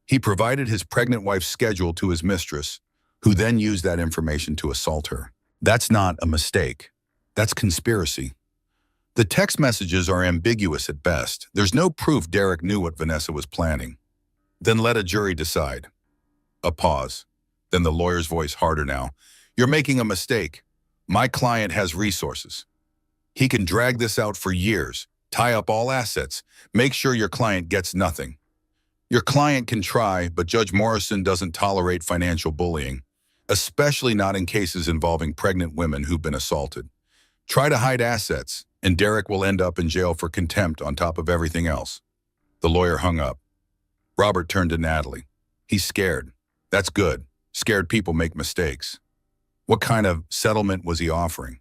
He provided his pregnant wife's schedule to his mistress, who then used that information to assault her. That's not a mistake. That's conspiracy. The text messages are ambiguous at best. There's no proof Derek knew what Vanessa was planning. Then let a jury decide. A pause. Then the lawyer's voice harder now. You're making a mistake. My client has resources. He can drag this out for years, tie up all assets, make sure your client gets nothing. Your client can try, but Judge Morrison doesn't tolerate financial bullying, especially not in cases involving pregnant women who've been assaulted. Try to hide assets, and Derek will end up in jail for contempt on top of everything else. The lawyer hung up. Robert turned to Natalie. He's scared. That's good. Scared people make mistakes. What kind of settlement was he offering?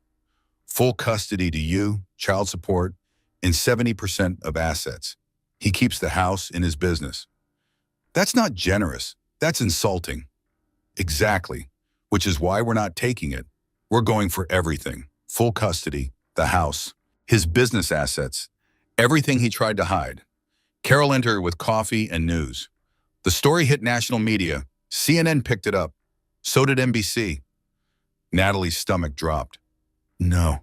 Full custody to you, child support, and 70% of assets. He keeps the house in his business. That's not generous. That's insulting. Exactly, which is why we're not taking it. We're going for everything. Full custody, the house, his business assets, everything he tried to hide. Carol entered with coffee and news. The story hit national media. CNN picked it up. So did NBC. Natalie's stomach dropped. No.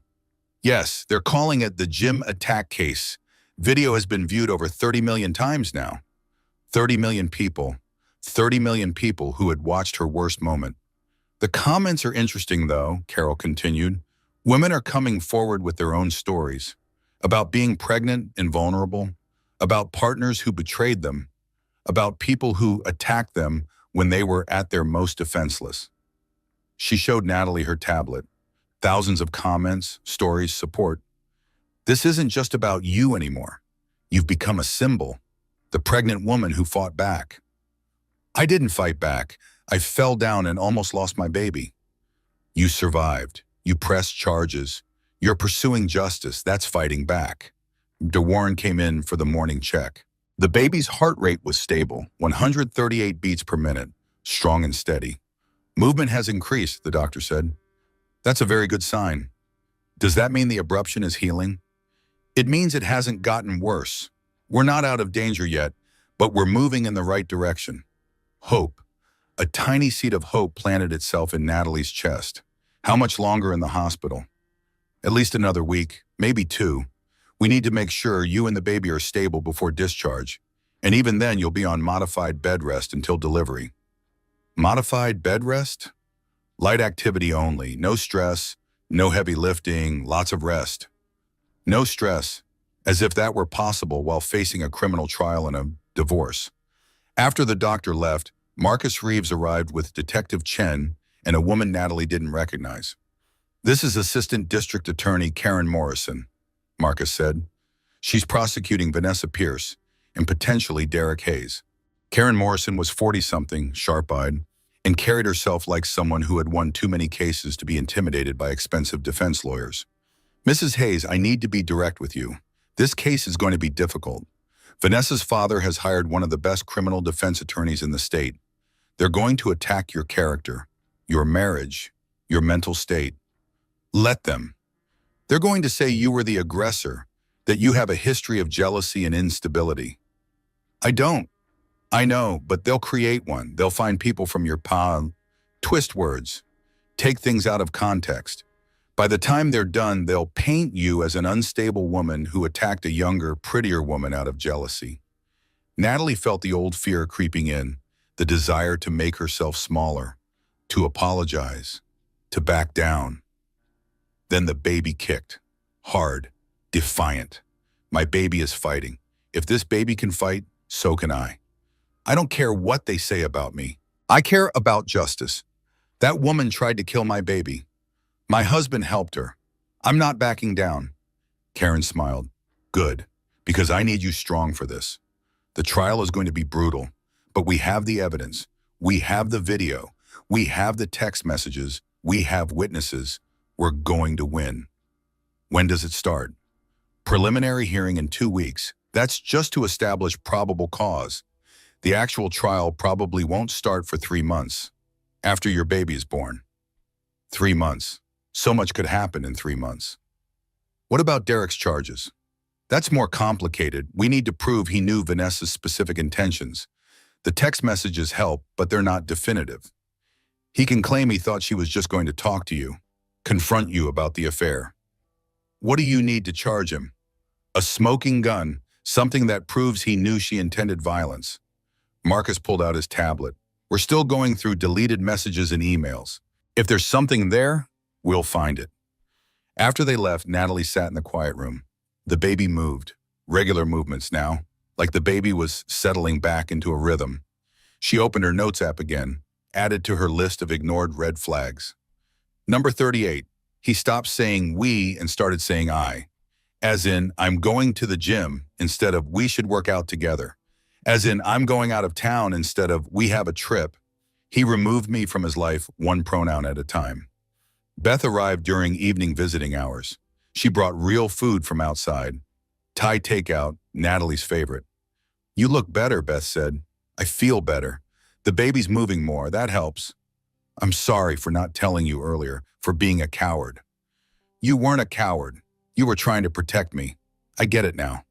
Yes, they're calling it the gym attack case. Video has been viewed over 30 million times now. 30 million people. 30 million people who had watched her worst moment. The comments are interesting, though, Carol continued. Women are coming forward with their own stories. About being pregnant and vulnerable. About partners who betrayed them. About people who attacked them when they were at their most defenseless. She showed Natalie her tablet. Thousands of comments, stories, support. This isn't just about you anymore. You've become a symbol. The pregnant woman who fought back. I didn't fight back. I fell down and almost lost my baby. You survived. You pressed charges. You're pursuing justice. That's fighting back. DeWarren came in for the morning check. The baby's heart rate was stable, 138 beats per minute, strong and steady. Movement has increased, the doctor said. That's a very good sign. Does that mean the abruption is healing? It means it hasn't gotten worse. We're not out of danger yet, but we're moving in the right direction. Hope. A tiny seed of hope planted itself in Natalie's chest. How much longer in the hospital? At least another week, maybe 2. We need to make sure you and the baby are stable before discharge. And even then, you'll be on modified bed rest until delivery. Modified bed rest? Light activity only, no stress, no heavy lifting, lots of rest. No stress, as if that were possible while facing a criminal trial and a divorce. After the doctor left, Marcus Reeves arrived with Detective Chen and a woman Natalie didn't recognize. This is Assistant District Attorney Karen Morrison, Marcus said. She's prosecuting Vanessa Pierce and potentially Derek Hayes. Karen Morrison was 40-something, sharp-eyed, and carried herself like someone who had won too many cases to be intimidated by expensive defense lawyers. Mrs. Hayes, I need to be direct with you. This case is going to be difficult. Vanessa's father has hired one of the best criminal defense attorneys in the state. They're going to attack your character, your marriage, your mental state. Let them. They're going to say you were the aggressor, that you have a history of jealousy and instability. I don't. I know, but they'll create one. They'll find people from your past, twist words, take things out of context. By the time they're done, they'll paint you as an unstable woman who attacked a younger, prettier woman out of jealousy. Natalie felt the old fear creeping in, the desire to make herself smaller, to apologize, to back down. Then the baby kicked, hard, defiant. My baby is fighting. If this baby can fight, so can I. I don't care what they say about me. I care about justice. That woman tried to kill my baby. My husband helped her. I'm not backing down. Karen smiled. Good, because I need you strong for this. The trial is going to be brutal, but we have the evidence. We have the video. We have the text messages. We have witnesses. We're going to win. When does it start? Preliminary hearing in 2 weeks. That's just to establish probable cause. The actual trial probably won't start for 3 months, after your baby is born. 3 months. So much could happen in 3 months. What about Derek's charges? That's more complicated. We need to prove he knew Vanessa's specific intentions. The text messages help, but they're not definitive. He can claim he thought she was just going to talk to you, confront you about the affair. What do you need to charge him? A smoking gun, something that proves he knew she intended violence. Marcus pulled out his tablet. We're still going through deleted messages and emails. If there's something there, we'll find it. After they left, Natalie sat in the quiet room. The baby moved, regular movements now, like the baby was settling back into a rhythm. She opened her notes app again, added to her list of ignored red flags. Number 38, he stopped saying we and started saying I. As in, I'm going to the gym instead of we should work out together. As in, I'm going out of town instead of we have a trip. He removed me from his life one pronoun at a time. Beth arrived during evening visiting hours. She brought real food from outside. Thai takeout, Natalie's favorite. You look better, Beth said. I feel better. The baby's moving more, that helps. I'm sorry for not telling you earlier, for being a coward. You weren't a coward. You were trying to protect me. I get it now.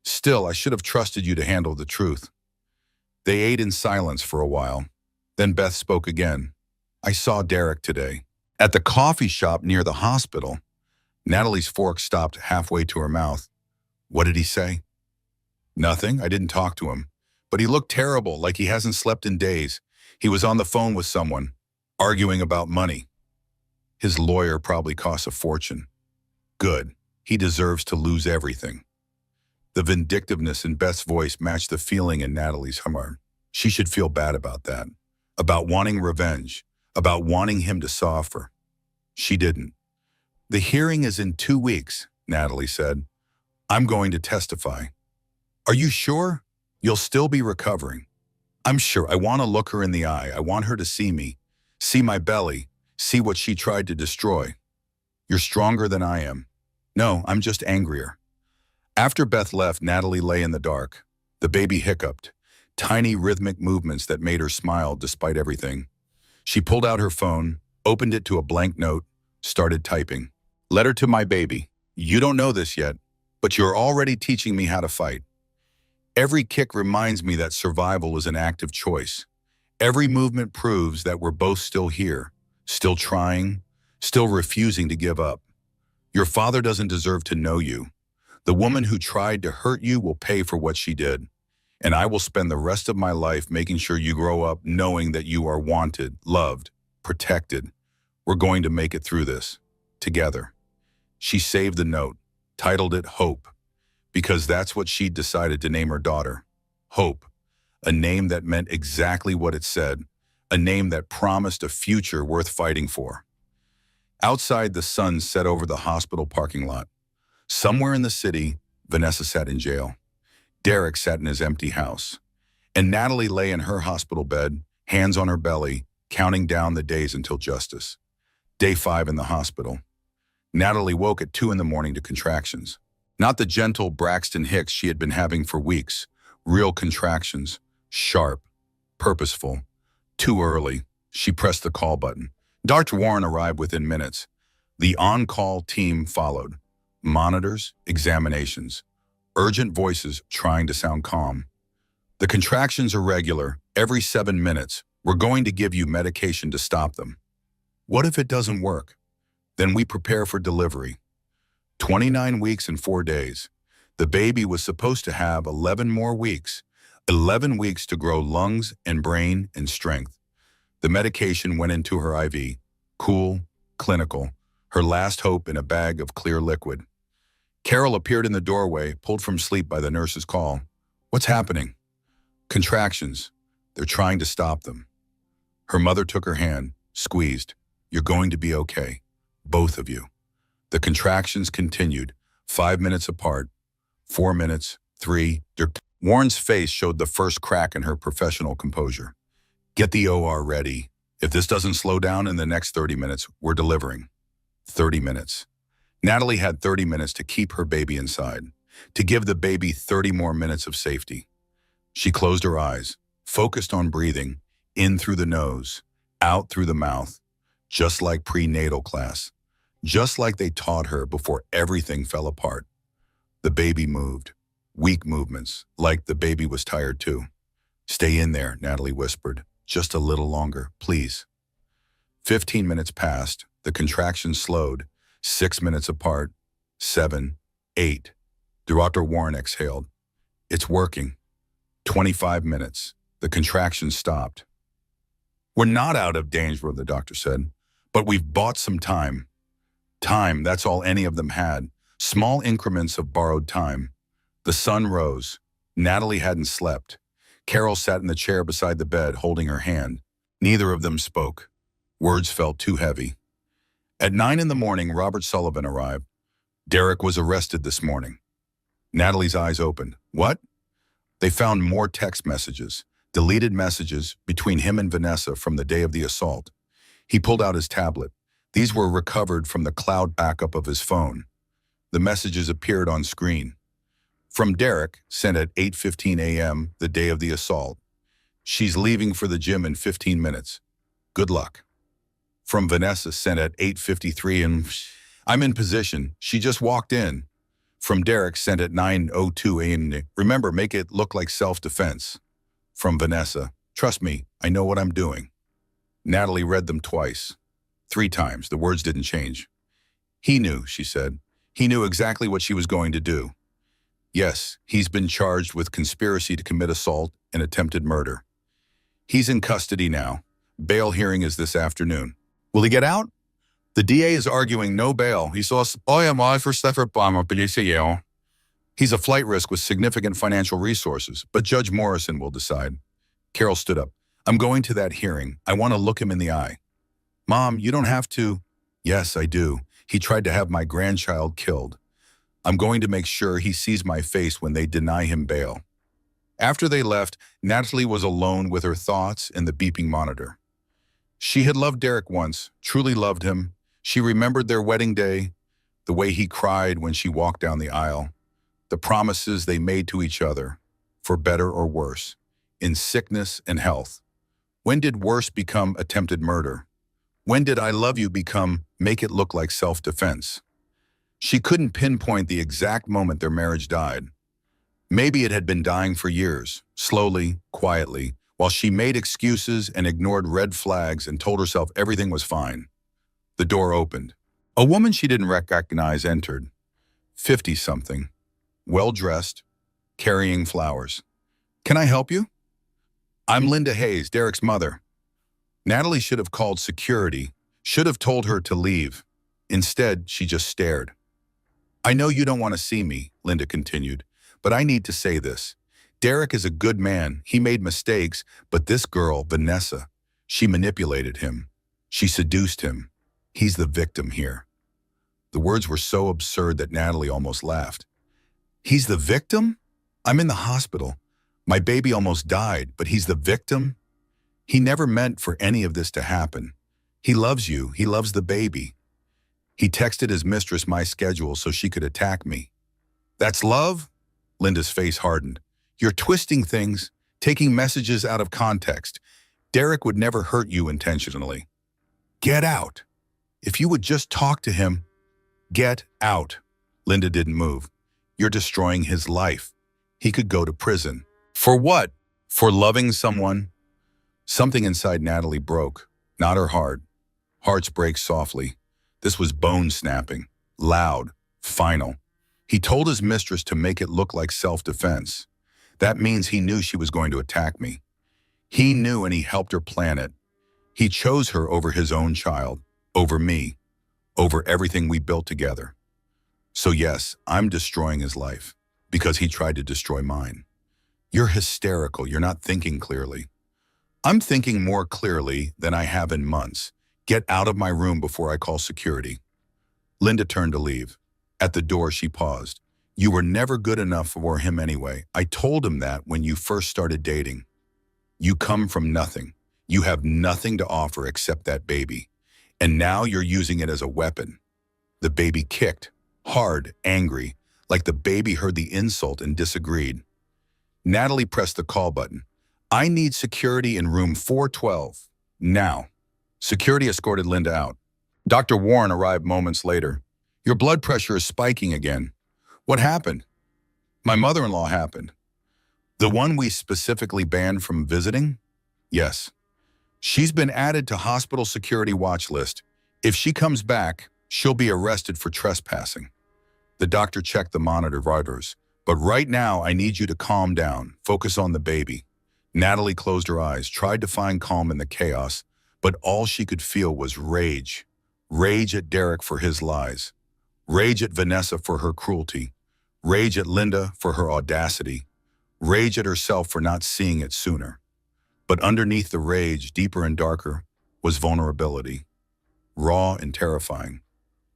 Still, I should have trusted you to handle the truth. They ate in silence for a while. Then Beth spoke again. I saw Derek today. At the coffee shop near the hospital. Natalie's fork stopped halfway to her mouth. What did he say? Nothing. I didn't talk to him. But he looked terrible, like he hasn't slept in days. He was on the phone with someone, arguing about money. His lawyer probably cost a fortune. Good. He deserves to lose everything. The vindictiveness in Beth's voice matched the feeling in Natalie's heart. She should feel bad about that, about wanting revenge, about wanting him to suffer. She didn't. The hearing is in 2 weeks, Natalie said. I'm going to testify. Are you sure? You'll still be recovering. I'm sure. I want to look her in the eye. I want her to see me, see my belly, see what she tried to destroy. You're stronger than I am. No, I'm just angrier. After Beth left, Natalie lay in the dark. The baby hiccuped, tiny rhythmic movements that made her smile despite everything. She pulled out her phone, opened it to a blank note, started typing. Letter to my baby. You don't know this yet, but you're already teaching me how to fight. Every kick reminds me that survival is an active choice. Every movement proves that we're both still here, still trying, still refusing to give up. Your father doesn't deserve to know you. The woman who tried to hurt you will pay for what she did. And I will spend the rest of my life making sure you grow up knowing that you are wanted, loved, protected. We're going to make it through this, together. She saved the note, titled it Hope, because that's what she'd decided to name her daughter. Hope, a name that meant exactly what it said, a name that promised a future worth fighting for. Outside, the sun set over the hospital parking lot. Somewhere in the city, Vanessa sat in jail. Derek sat in his empty house. And Natalie lay in her hospital bed, hands on her belly, counting down the days until justice. Day 5 in the hospital. Natalie woke at 2 in the morning to contractions. Not the gentle Braxton Hicks she had been having for weeks. Real contractions. Sharp. Purposeful. Too early. She pressed the call button. Dr. Warren arrived within minutes. The on-call team followed. Monitors, examinations. Urgent voices trying to sound calm. The contractions are regular, every 7 minutes. We're going to give you medication to stop them. What if it doesn't work? Then we prepare for delivery. 29 weeks and 4 days. The baby was supposed to have 11 more weeks. 11 weeks to grow lungs and brain and strength. The medication went into her IV. Cool, clinical. Her last hope in a bag of clear liquid. Carol appeared in the doorway, pulled from sleep by the nurse's call. What's happening? Contractions. They're trying to stop them. Her mother took her hand, squeezed. You're going to be okay. Both of you. The contractions continued, 5 minutes apart, 4 minutes, 3. Warren's face showed the first crack in her professional composure. Get the OR ready. If this doesn't slow down in the next 30 minutes, we're delivering. 30 minutes. Natalie had 30 minutes to keep her baby inside, to give the baby 30 more minutes of safety. She closed her eyes, focused on breathing, in through the nose, out through the mouth, just like prenatal class, just like they taught her before everything fell apart. The baby moved, weak movements, like the baby was tired too. Stay in there, Natalie whispered, just a little longer, please. 15 minutes passed, the contractions slowed, 6 minutes apart, 7, 8. Dr. Warren exhaled. It's working. 25 minutes. The contractions stopped. We're not out of danger, the doctor said, but we've bought some time. Time, that's all any of them had. Small increments of borrowed time. The sun rose. Natalie hadn't slept. Carol sat in the chair beside the bed, holding her hand. Neither of them spoke. Words felt too heavy. At 9 in the morning, Robert Sullivan arrived. Derek was arrested this morning. Natalie's eyes opened. What? They found more text messages, deleted messages between him and Vanessa from the day of the assault. He pulled out his tablet. These were recovered from the cloud backup of his phone. The messages appeared on screen. From Derek, sent at 8:15 a.m. the day of the assault. She's leaving for the gym in 15 minutes. Good luck. From Vanessa, sent at 8:53 and I'm in position. She just walked in. From Derek, sent at 9:02 a.m. Remember, make it look like self-defense. From Vanessa, trust me, I know what I'm doing. Natalie read them twice. 3 times, the words didn't change. He knew, she said. He knew exactly what she was going to do. Yes, he's been charged with conspiracy to commit assault and attempted murder. He's in custody now. Bail hearing is this afternoon. Will he get out? The DA is arguing no bail. He's a flight risk with significant financial resources, but Judge Morrison will decide. Carol stood up. I'm going to that hearing. I want to look him in the eye. Mom, you don't have to. Yes, I do. He tried to have my grandchild killed. I'm going to make sure he sees my face when they deny him bail. After they left, Natalie was alone with her thoughts and the beeping monitor. She had loved Derek once, truly loved him. She remembered their wedding day, the way he cried when she walked down the aisle, the promises they made to each other, for better or worse, in sickness and health. When did worse become attempted murder? When did I love you become make it look like self-defense? She couldn't pinpoint the exact moment their marriage died. Maybe it had been dying for years, slowly, quietly, while she made excuses and ignored red flags and told herself everything was fine. The door opened. A woman she didn't recognize entered. 50-something, well-dressed, carrying flowers. Can I help you? I'm Linda Hayes, Derek's mother. Natalie should have called security, should have told her to leave. Instead, she just stared. I know you don't want to see me, Linda continued, but I need to say this. Derek is a good man. He made mistakes, but this girl, Vanessa, she manipulated him. She seduced him. He's the victim here. The words were so absurd that Natalie almost laughed. He's the victim? I'm in the hospital. My baby almost died, but he's the victim? He never meant for any of this to happen. He loves you. He loves the baby. He texted his mistress my schedule so she could attack me. That's love? Linda's face hardened. You're twisting things, taking messages out of context. Derek would never hurt you intentionally. Get out. If you would just talk to him, get out. Linda didn't move. You're destroying his life. He could go to prison. For what? For loving someone? Something inside Natalie broke, not her heart. Hearts break softly. This was bone-snapping, loud, final. He told his mistress to make it look like self-defense. That means he knew she was going to attack me. He knew, and he helped her plan it. He chose her over his own child, over me, over everything we built together. So yes, I'm destroying his life because he tried to destroy mine. You're hysterical. You're not thinking clearly. I'm thinking more clearly than I have in months. Get out of my room before I call security. Linda turned to leave. At the door, she paused. You were never good enough for him anyway. I told him that when you first started dating. You come from nothing. You have nothing to offer except that baby. And now you're using it as a weapon. The baby kicked, hard, angry, like the baby heard the insult and disagreed. Natalie pressed the call button. I need security in room 412. Now. Security escorted Linda out. Dr. Warren arrived moments later. Your blood pressure is spiking again. What happened? My mother-in-law happened. The one we specifically banned from visiting? Yes. She's been added to hospital security watch list. If she comes back, she'll be arrested for trespassing. The doctor checked the monitor vitals. But right now, I need you to calm down. Focus on the baby. Natalie closed her eyes, tried to find calm in the chaos, but all she could feel was rage. Rage at Derek for his lies. Rage at Vanessa for her cruelty. Rage at Linda for her audacity. Rage at herself for not seeing it sooner. But underneath the rage, deeper and darker, was vulnerability. Raw and terrifying.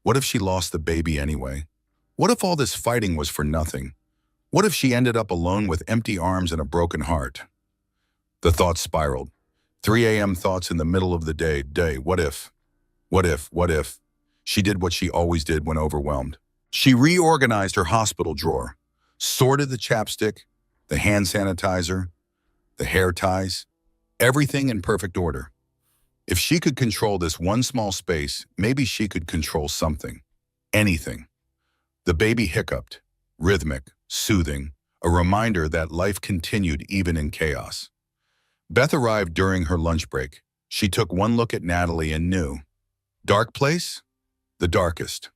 What if she lost the baby anyway? What if all this fighting was for nothing? What if she ended up alone with empty arms and a broken heart? The thoughts spiraled. 3 a.m. thoughts in the middle of the day. What if? What if? What if? She did what she always did when overwhelmed. She reorganized her hospital drawer, sorted the chapstick, the hand sanitizer, the hair ties, everything in perfect order. If she could control this one small space, maybe she could control something. Anything. The baby hiccuped, rhythmic, soothing, a reminder that life continued even in chaos. Beth arrived during her lunch break. She took one look at Natalie and knew. Dark place? The darkest.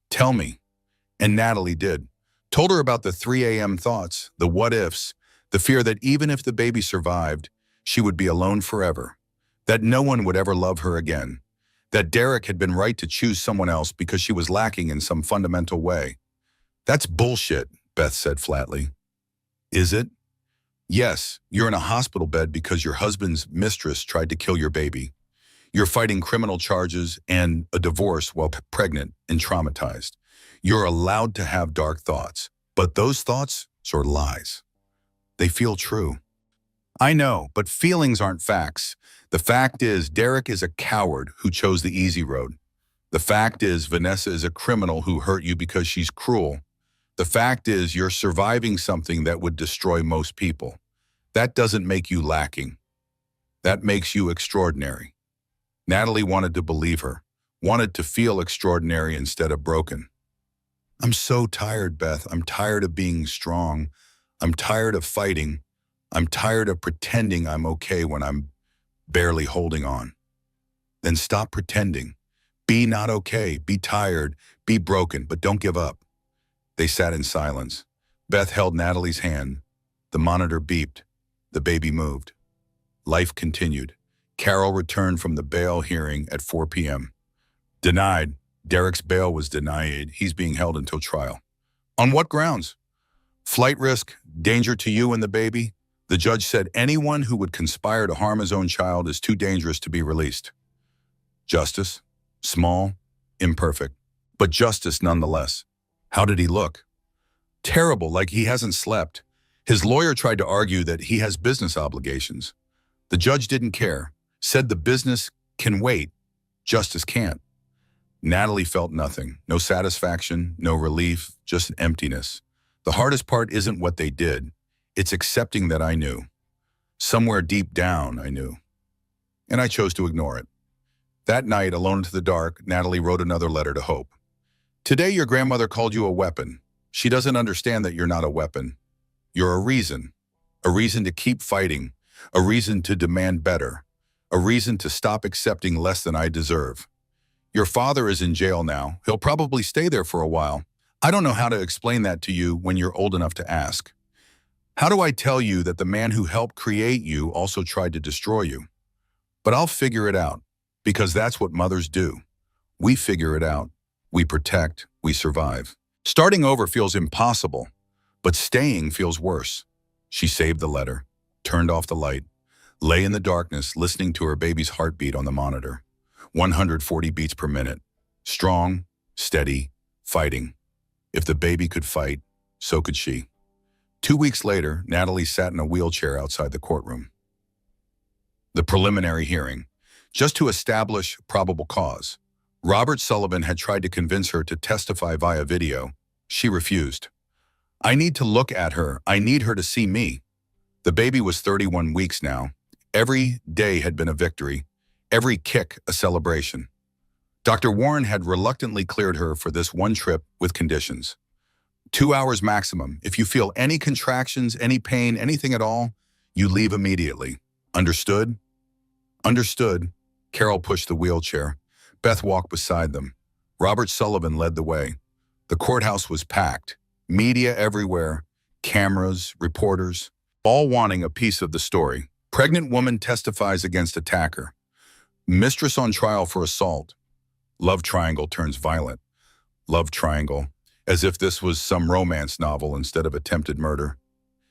Tell me. And Natalie did. Told her about the 3 a.m. thoughts, the what-ifs, the fear that even if the baby survived, she would be alone forever, that no one would ever love her again, that Derek had been right to choose someone else because she was lacking in some fundamental way. That's bullshit, Beth said flatly. Is it? Yes, you're in a hospital bed because your husband's mistress tried to kill your baby. You're fighting criminal charges and a divorce while pregnant and traumatized. You're allowed to have dark thoughts, but those thoughts are lies. They feel true. I know, but feelings aren't facts. The fact is, Derek is a coward who chose the easy road. The fact is, Vanessa is a criminal who hurt you because she's cruel. The fact is, you're surviving something that would destroy most people. That doesn't make you lacking. That makes you extraordinary. Natalie wanted to believe her, wanted to feel extraordinary instead of broken. I'm so tired, Beth. I'm tired of being strong. I'm tired of fighting. I'm tired of pretending I'm okay when I'm barely holding on. Then stop pretending. Be not okay. Be tired. Be broken, but don't give up. They sat in silence. Beth held Natalie's hand. The monitor beeped. The baby moved. Life continued. Carol returned from the bail hearing at 4 p.m. Denied. Derek's bail was denied. He's being held until trial. On what grounds? Flight risk, danger to you and the baby. The judge said anyone who would conspire to harm his own child is too dangerous to be released. Justice, small, imperfect, but justice nonetheless. How did he look? Terrible, like he hasn't slept. His lawyer tried to argue that he has business obligations. The judge didn't care, said the business can wait, justice can't. Natalie felt nothing, no satisfaction, no relief, just emptiness. The hardest part isn't what they did. It's accepting that I knew. Somewhere deep down, I knew. And I chose to ignore it. That night, alone into the dark, Natalie wrote another letter to Hope. Today, your grandmother called you a weapon. She doesn't understand that you're not a weapon. You're a reason to keep fighting, a reason to demand better, a reason to stop accepting less than I deserve. Your father is in jail now. He'll probably stay there for a while. I don't know how to explain that to you when you're old enough to ask. How do I tell you that the man who helped create you also tried to destroy you? But I'll figure it out, because that's what mothers do. We figure it out. We protect. We survive. Starting over feels impossible, but staying feels worse. She saved the letter, turned off the light, lay in the darkness listening to her baby's heartbeat on the monitor. 140 beats per minute. Strong, steady, fighting. If the baby could fight, so could she. 2 weeks later, Natalie sat in a wheelchair outside the courtroom. The preliminary hearing, just to establish probable cause. Robert Sullivan had tried to convince her to testify via video. She refused. I need to look at her. I need her to see me. The baby was 31 weeks now. Every day had been a victory. Every kick a celebration. Dr. Warren had reluctantly cleared her for this one trip with conditions. 2 hours maximum. If you feel any contractions, any pain, anything at all, you leave immediately. Understood? Understood. Carol pushed the wheelchair. Beth walked beside them. Robert Sullivan led the way. The courthouse was packed. Media everywhere. Cameras, reporters, all wanting a piece of the story. Pregnant woman testifies against attacker. Mistress on trial for assault. Love triangle turns violent. Love triangle, as if this was some romance novel instead of attempted murder.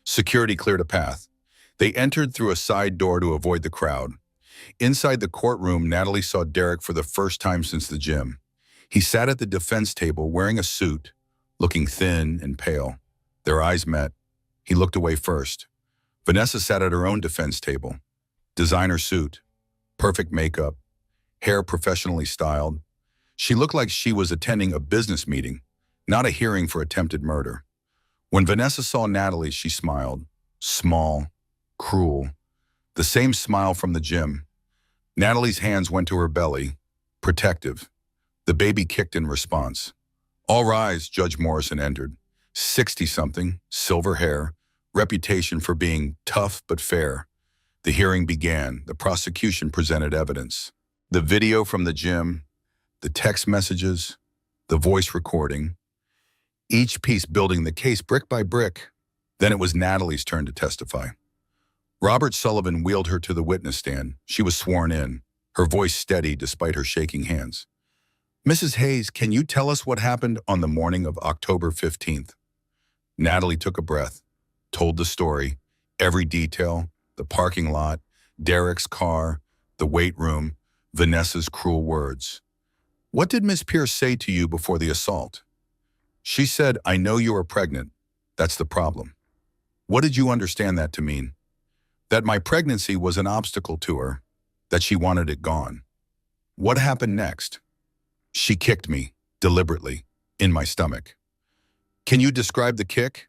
Security cleared a path. They entered through a side door to avoid the crowd. Inside the courtroom, Natalie saw Derek for the first time since the gym. He sat at the defense table wearing a suit, looking thin and pale. Their eyes met. He looked away first. Vanessa sat at her own defense table. Designer suit, perfect makeup, hair professionally styled. She looked like she was attending a business meeting, not a hearing for attempted murder. When Vanessa saw Natalie, she smiled. Small, cruel, the same smile from the gym. Natalie's hands went to her belly, protective. The baby kicked in response. All rise, Judge Morrison entered. 60-something, silver hair, reputation for being tough but fair. The hearing began. The prosecution presented evidence. The video from the gym, the text messages, the voice recording, each piece building the case brick by brick. Then it was Natalie's turn to testify. Robert Sullivan wheeled her to the witness stand. She was sworn in, her voice steady despite her shaking hands. Mrs. Hayes, can you tell us what happened on the morning of October 15th? Natalie took a breath, told the story, every detail, the parking lot, Derek's car, the weight room, Vanessa's cruel words. What did Miss Pierce say to you before the assault? She said, I know you are pregnant. That's the problem. What did you understand that to mean? That my pregnancy was an obstacle to her, that she wanted it gone. What happened next? She kicked me, deliberately, in my stomach. Can you describe the kick?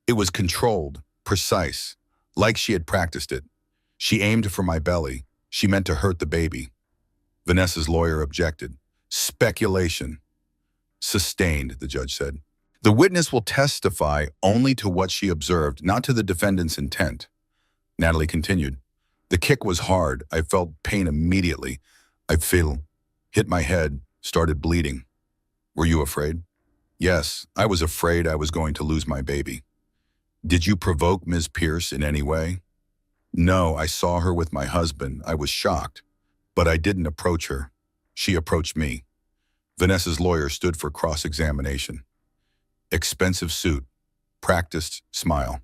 It was controlled, precise, like she had practiced it. She aimed for my belly. She meant to hurt the baby. Vanessa's lawyer objected. Speculation. Sustained, the judge said. The witness will testify only to what she observed, not to the defendant's intent. Natalie continued. The kick was hard. I felt pain immediately. I hit my head, started bleeding. Were you afraid? Yes, I was afraid I was going to lose my baby. Did you provoke Ms. Pierce in any way? No, I saw her with my husband. I was shocked, but I didn't approach her. She approached me. Vanessa's lawyer stood for cross-examination. Expensive suit, practiced smile.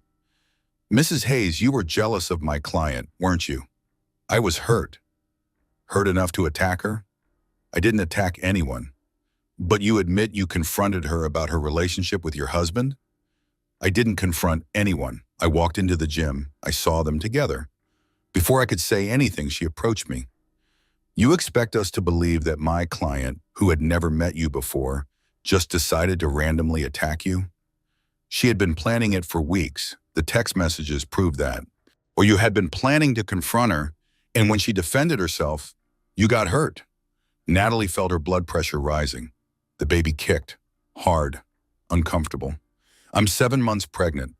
Mrs. Hayes, you were jealous of my client, weren't you? I was hurt. Hurt enough to attack her? I didn't attack anyone. But you admit you confronted her about her relationship with your husband? I didn't confront anyone. I walked into the gym. I saw them together. Before I could say anything, she approached me. You expect us to believe that my client, who had never met you before, just decided to randomly attack you? She had been planning it for weeks. The text messages proved that. Or you had been planning to confront her, and when she defended herself, you got hurt. Natalie felt her blood pressure rising. The baby kicked, hard, uncomfortable. I'm 7 months pregnant.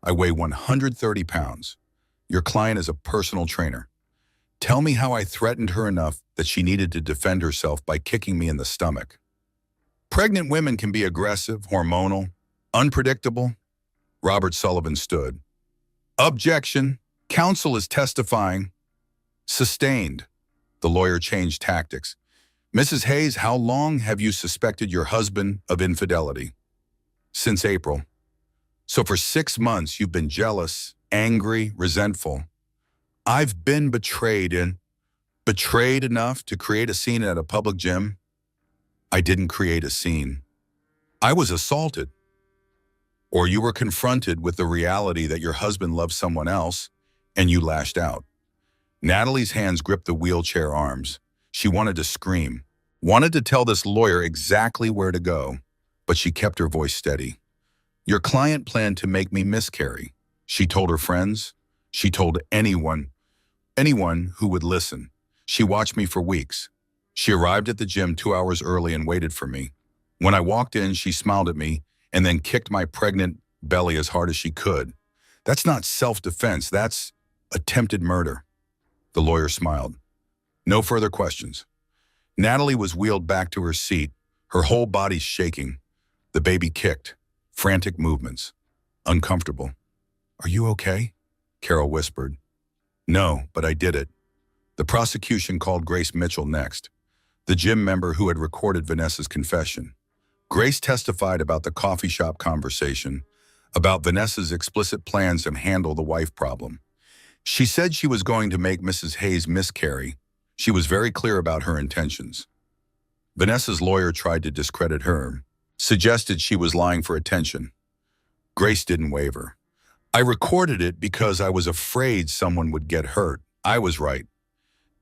I weigh 130 pounds. Your client is a personal trainer. Tell me how I threatened her enough that she needed to defend herself by kicking me in the stomach. Pregnant women can be aggressive, hormonal, unpredictable. Robert Sullivan stood. Objection. Counsel is testifying. Sustained. The lawyer changed tactics. Mrs. Hayes, how long have you suspected your husband of infidelity? Since April. So for 6 months, you've been jealous, angry, resentful. I've been betrayed enough to create a scene at a public gym? I didn't create a scene. I was assaulted. Or you were confronted with the reality that your husband loves someone else, and you lashed out. Natalie's hands gripped the wheelchair arms. She wanted to scream, wanted to tell this lawyer exactly where to go, but she kept her voice steady. Your client planned to make me miscarry. She told her friends. She told anyone who would listen. She watched me for weeks. She arrived at the gym 2 hours early and waited for me. When I walked in, she smiled at me and then kicked my pregnant belly as hard as she could. That's not self-defense, that's attempted murder. The lawyer smiled. No further questions. Natalie was wheeled back to her seat, her whole body shaking. The baby kicked, frantic movements, uncomfortable. Are you okay? Carol whispered. No, but I did it. The prosecution called Grace Mitchell next, the gym member who had recorded Vanessa's confession. Grace testified about the coffee shop conversation, about Vanessa's explicit plans to handle the wife problem. She said she was going to make Mrs. Hayes miscarry. She was very clear about her intentions. Vanessa's lawyer tried to discredit her, suggested she was lying for attention. Grace didn't waver. I recorded it because I was afraid someone would get hurt. I was right.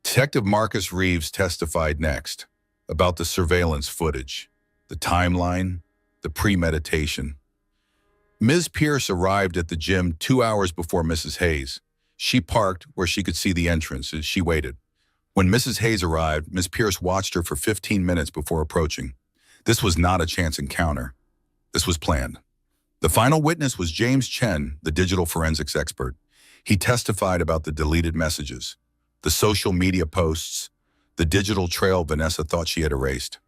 Detective Marcus Reeves testified next about the surveillance footage, the timeline, the premeditation. Ms. Pierce arrived at the gym 2 hours before Mrs. Hayes. She parked where she could see the entrance as she waited. When Mrs. Hayes arrived, Ms. Pierce watched her for 15 minutes before approaching. This was not a chance encounter. This was planned. The final witness was James Chen, the digital forensics expert. He testified about the deleted messages, the social media posts, the digital trail Vanessa thought she had erased.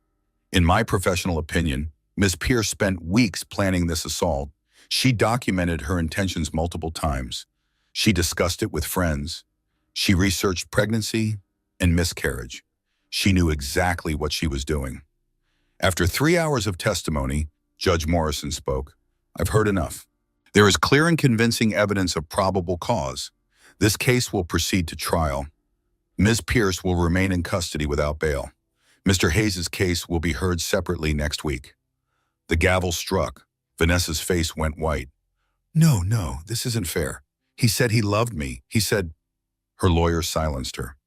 In my professional opinion, Ms. Pierce spent weeks planning this assault. She documented her intentions multiple times. She discussed it with friends. She researched pregnancy and miscarriage. She knew exactly what she was doing. After 3 hours of testimony, Judge Morrison spoke. I've heard enough. There is clear and convincing evidence of probable cause. This case will proceed to trial. Ms. Pierce will remain in custody without bail. Mr. Hayes' case will be heard separately next week. The gavel struck. Vanessa's face went white. No, this isn't fair. He said he loved me. He said... Her lawyer silenced her.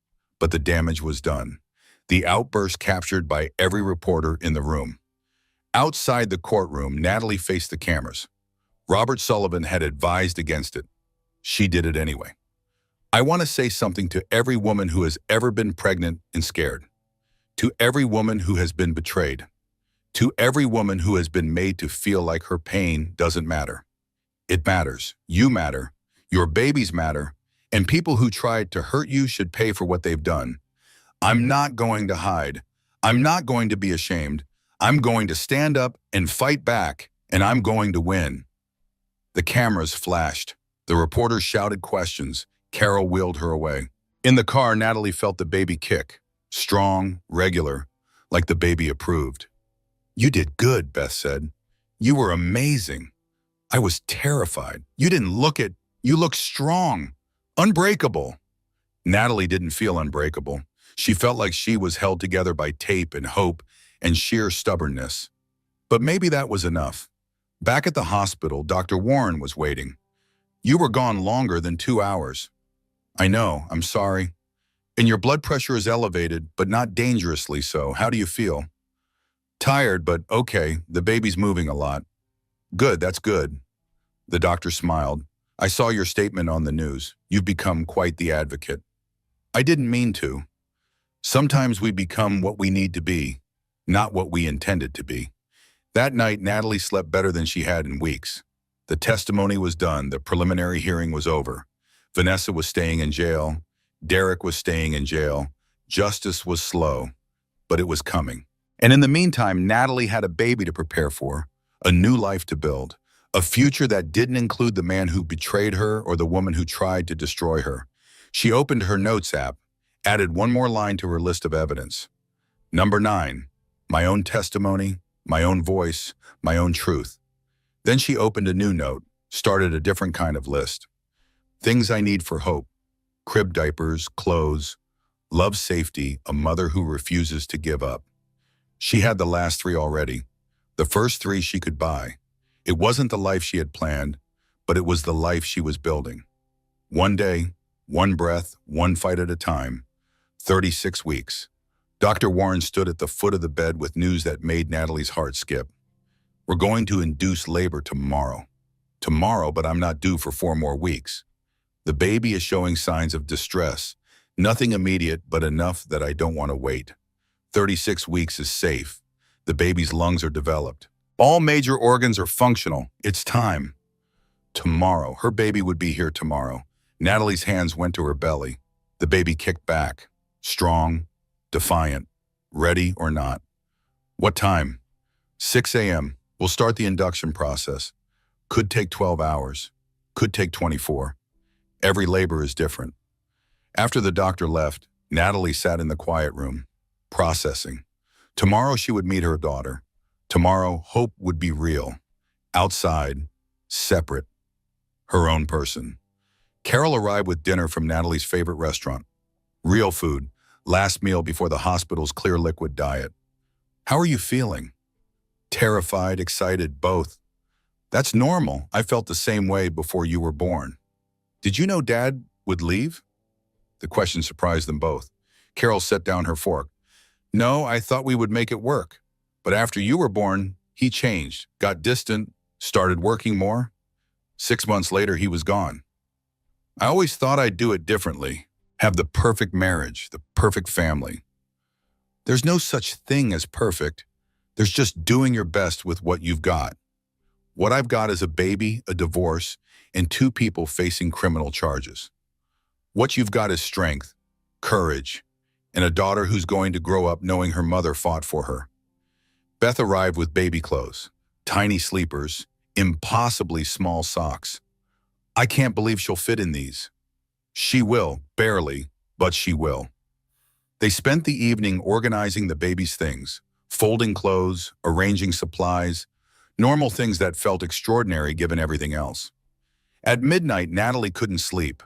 But the damage was done. The outburst captured by every reporter in the room. Outside the courtroom, Natalie faced the cameras. Robert Sullivan had advised against it. She did it anyway. I want to say something to every woman who has ever been pregnant and scared. To every woman who has been betrayed. To every woman who has been made to feel like her pain doesn't matter. It matters. You matter. Your babies matter. And people who tried to hurt you should pay for what they've done. I'm not going to hide. I'm not going to be ashamed. I'm going to stand up and fight back, and I'm going to win. The cameras flashed. The reporters shouted questions. Carol wheeled her away. In the car, Natalie felt the baby kick. Strong, regular, like the baby approved. You did good, Beth said. You were amazing. I was terrified. You looked strong, unbreakable. Natalie didn't feel unbreakable. She felt like she was held together by tape and hope and sheer stubbornness. But maybe that was enough. Back at the hospital, Dr. Warren was waiting. You were gone longer than 2 hours. I know, I'm sorry. And your blood pressure is elevated, but not dangerously so. How do you feel? Tired, but okay, the baby's moving a lot. Good, that's good. The doctor smiled. I saw your statement on the news. You've become quite the advocate. I didn't mean to. Sometimes we become what we need to be, not what we intended to be. That night, Natalie slept better than she had in weeks. The testimony was done. The preliminary hearing was over. Vanessa was staying in jail. Derek was staying in jail. Justice was slow, but it was coming. And in the meantime, Natalie had a baby to prepare for, a new life to build, a future that didn't include the man who betrayed her or the woman who tried to destroy her. She opened her notes app, added one more line to her list of evidence. Number 9, my own testimony, my own voice, my own truth. Then she opened a new note, started a different kind of list. Things I need for hope: crib diapers, clothes, love, safety, a mother who refuses to give up. She had the last 3 already, the first 3 she could buy. It wasn't the life she had planned, but it was the life she was building. One day, one breath, one fight at a time, 36 weeks. Dr. Warren stood at the foot of the bed with news that made Natalie's heart skip. We're going to induce labor tomorrow. Tomorrow, but I'm not due for 4 more weeks. The baby is showing signs of distress. Nothing immediate, but enough that I don't want to wait. 36 weeks is safe. The baby's lungs are developed. All major organs are functional. It's time. Tomorrow. Her baby would be here tomorrow. Natalie's hands went to her belly. The baby kicked back. Strong, defiant, ready or not. What time? 6 a.m. We'll start the induction process. Could take 12 hours. Could take 24. Every labor is different. After the doctor left, Natalie sat in the quiet room, processing. Tomorrow she would meet her daughter. Tomorrow, hope would be real. Outside, separate. Her own person. Carol arrived with dinner from Natalie's favorite restaurant. Real food, last meal before the hospital's clear liquid diet. How are you feeling? Terrified, excited, both. That's normal. I felt the same way before you were born. Did you know Dad would leave? The question surprised them both. Carol set down her fork. No, I thought we would make it work. But after you were born, he changed, got distant, started working more. 6 months later, he was gone. I always thought I'd do it differently. Have the perfect marriage, the perfect family. There's no such thing as perfect. There's just doing your best with what you've got. What I've got is a baby, a divorce, and 2 people facing criminal charges. What you've got is strength, courage, and a daughter who's going to grow up knowing her mother fought for her. Beth arrived with baby clothes, tiny sleepers, impossibly small socks. I can't believe she'll fit in these. She will, barely, but she will. They spent the evening organizing the baby's things, folding clothes, arranging supplies, normal things that felt extraordinary given everything else. At midnight, Natalie couldn't sleep.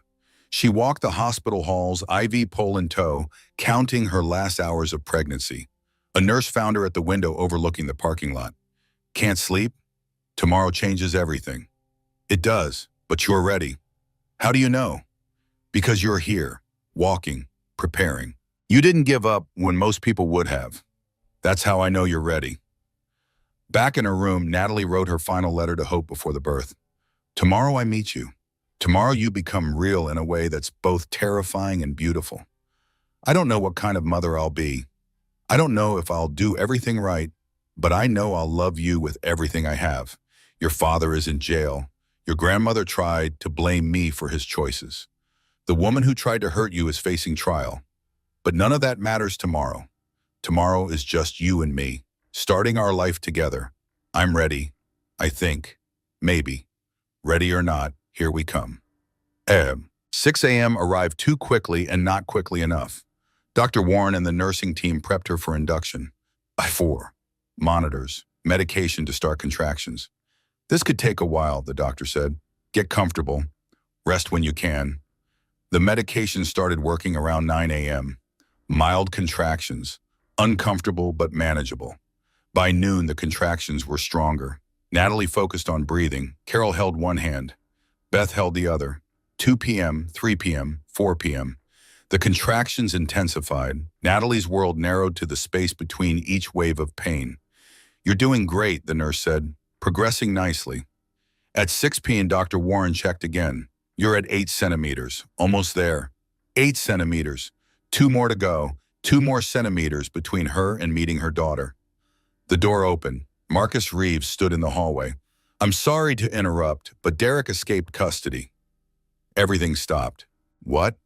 She walked the hospital halls, IV pole in tow, counting her last hours of pregnancy. A nurse found her at the window overlooking the parking lot. Can't sleep? Tomorrow changes everything. It does, but you're ready. How do you know? Because you're here, walking, preparing. You didn't give up when most people would have. That's how I know you're ready. Back in her room, Natalie wrote her final letter to Hope before the birth. Tomorrow I meet you. Tomorrow you become real in a way that's both terrifying and beautiful. I don't know what kind of mother I'll be. I don't know if I'll do everything right, but I know I'll love you with everything I have. Your father is in jail. Your grandmother tried to blame me for his choices. The woman who tried to hurt you is facing trial. But none of that matters tomorrow. Tomorrow is just you and me, starting our life together. I'm ready. I think. Maybe. Ready or not, here we come. 6 a.m. arrived too quickly and not quickly enough. Dr. Warren and the nursing team prepped her for induction. 4. Monitors, medication to start contractions. This could take a while, the doctor said. Get comfortable. Rest when you can. The medication started working around 9 a.m. Mild contractions, uncomfortable but manageable. By noon, the contractions were stronger. Natalie focused on breathing. Carol held one hand. Beth held the other. 2 p.m., 3 p.m., 4 p.m. The contractions intensified. Natalie's world narrowed to the space between each wave of pain. "You're doing great," the nurse said. "Progressing nicely." At 6 p.m., Dr. Warren checked again. "You're at 8 centimeters. Almost there. 8 centimeters. 2 more to go. 2 more centimeters between her and meeting her daughter." The door opened. Marcus Reeves stood in the hallway. "I'm sorry to interrupt, but Derek escaped custody." Everything stopped. "What?"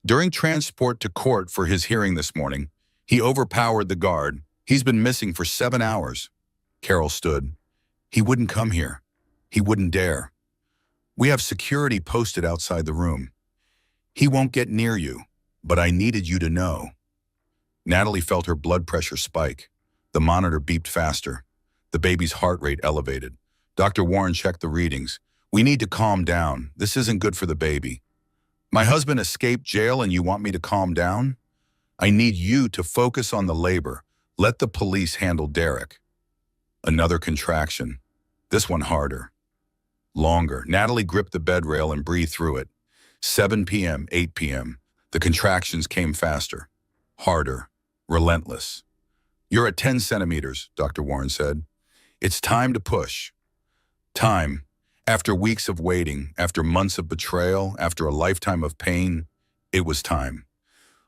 "During transport to court for his hearing this morning, he overpowered the guard. He's been missing for 7 hours. Carol stood. "He wouldn't come here. He wouldn't dare. We have security posted outside the room. He won't get near you, but I needed you to know." Natalie felt her blood pressure spike. The monitor beeped faster. The baby's heart rate elevated. Dr. Warren checked the readings. "We need to calm down. This isn't good for the baby." "My husband escaped jail and you want me to calm down? I need you to focus on the labor. Let the police handle Derek." Another contraction. This one harder. Longer. Natalie gripped the bed rail and breathed through it. 7 p.m., 8 p.m. The contractions came faster. Harder. Relentless. "You're at 10 centimeters, Dr. Warren said. It's time to push." Time. After weeks of waiting, after months of betrayal, after a lifetime of pain, it was time.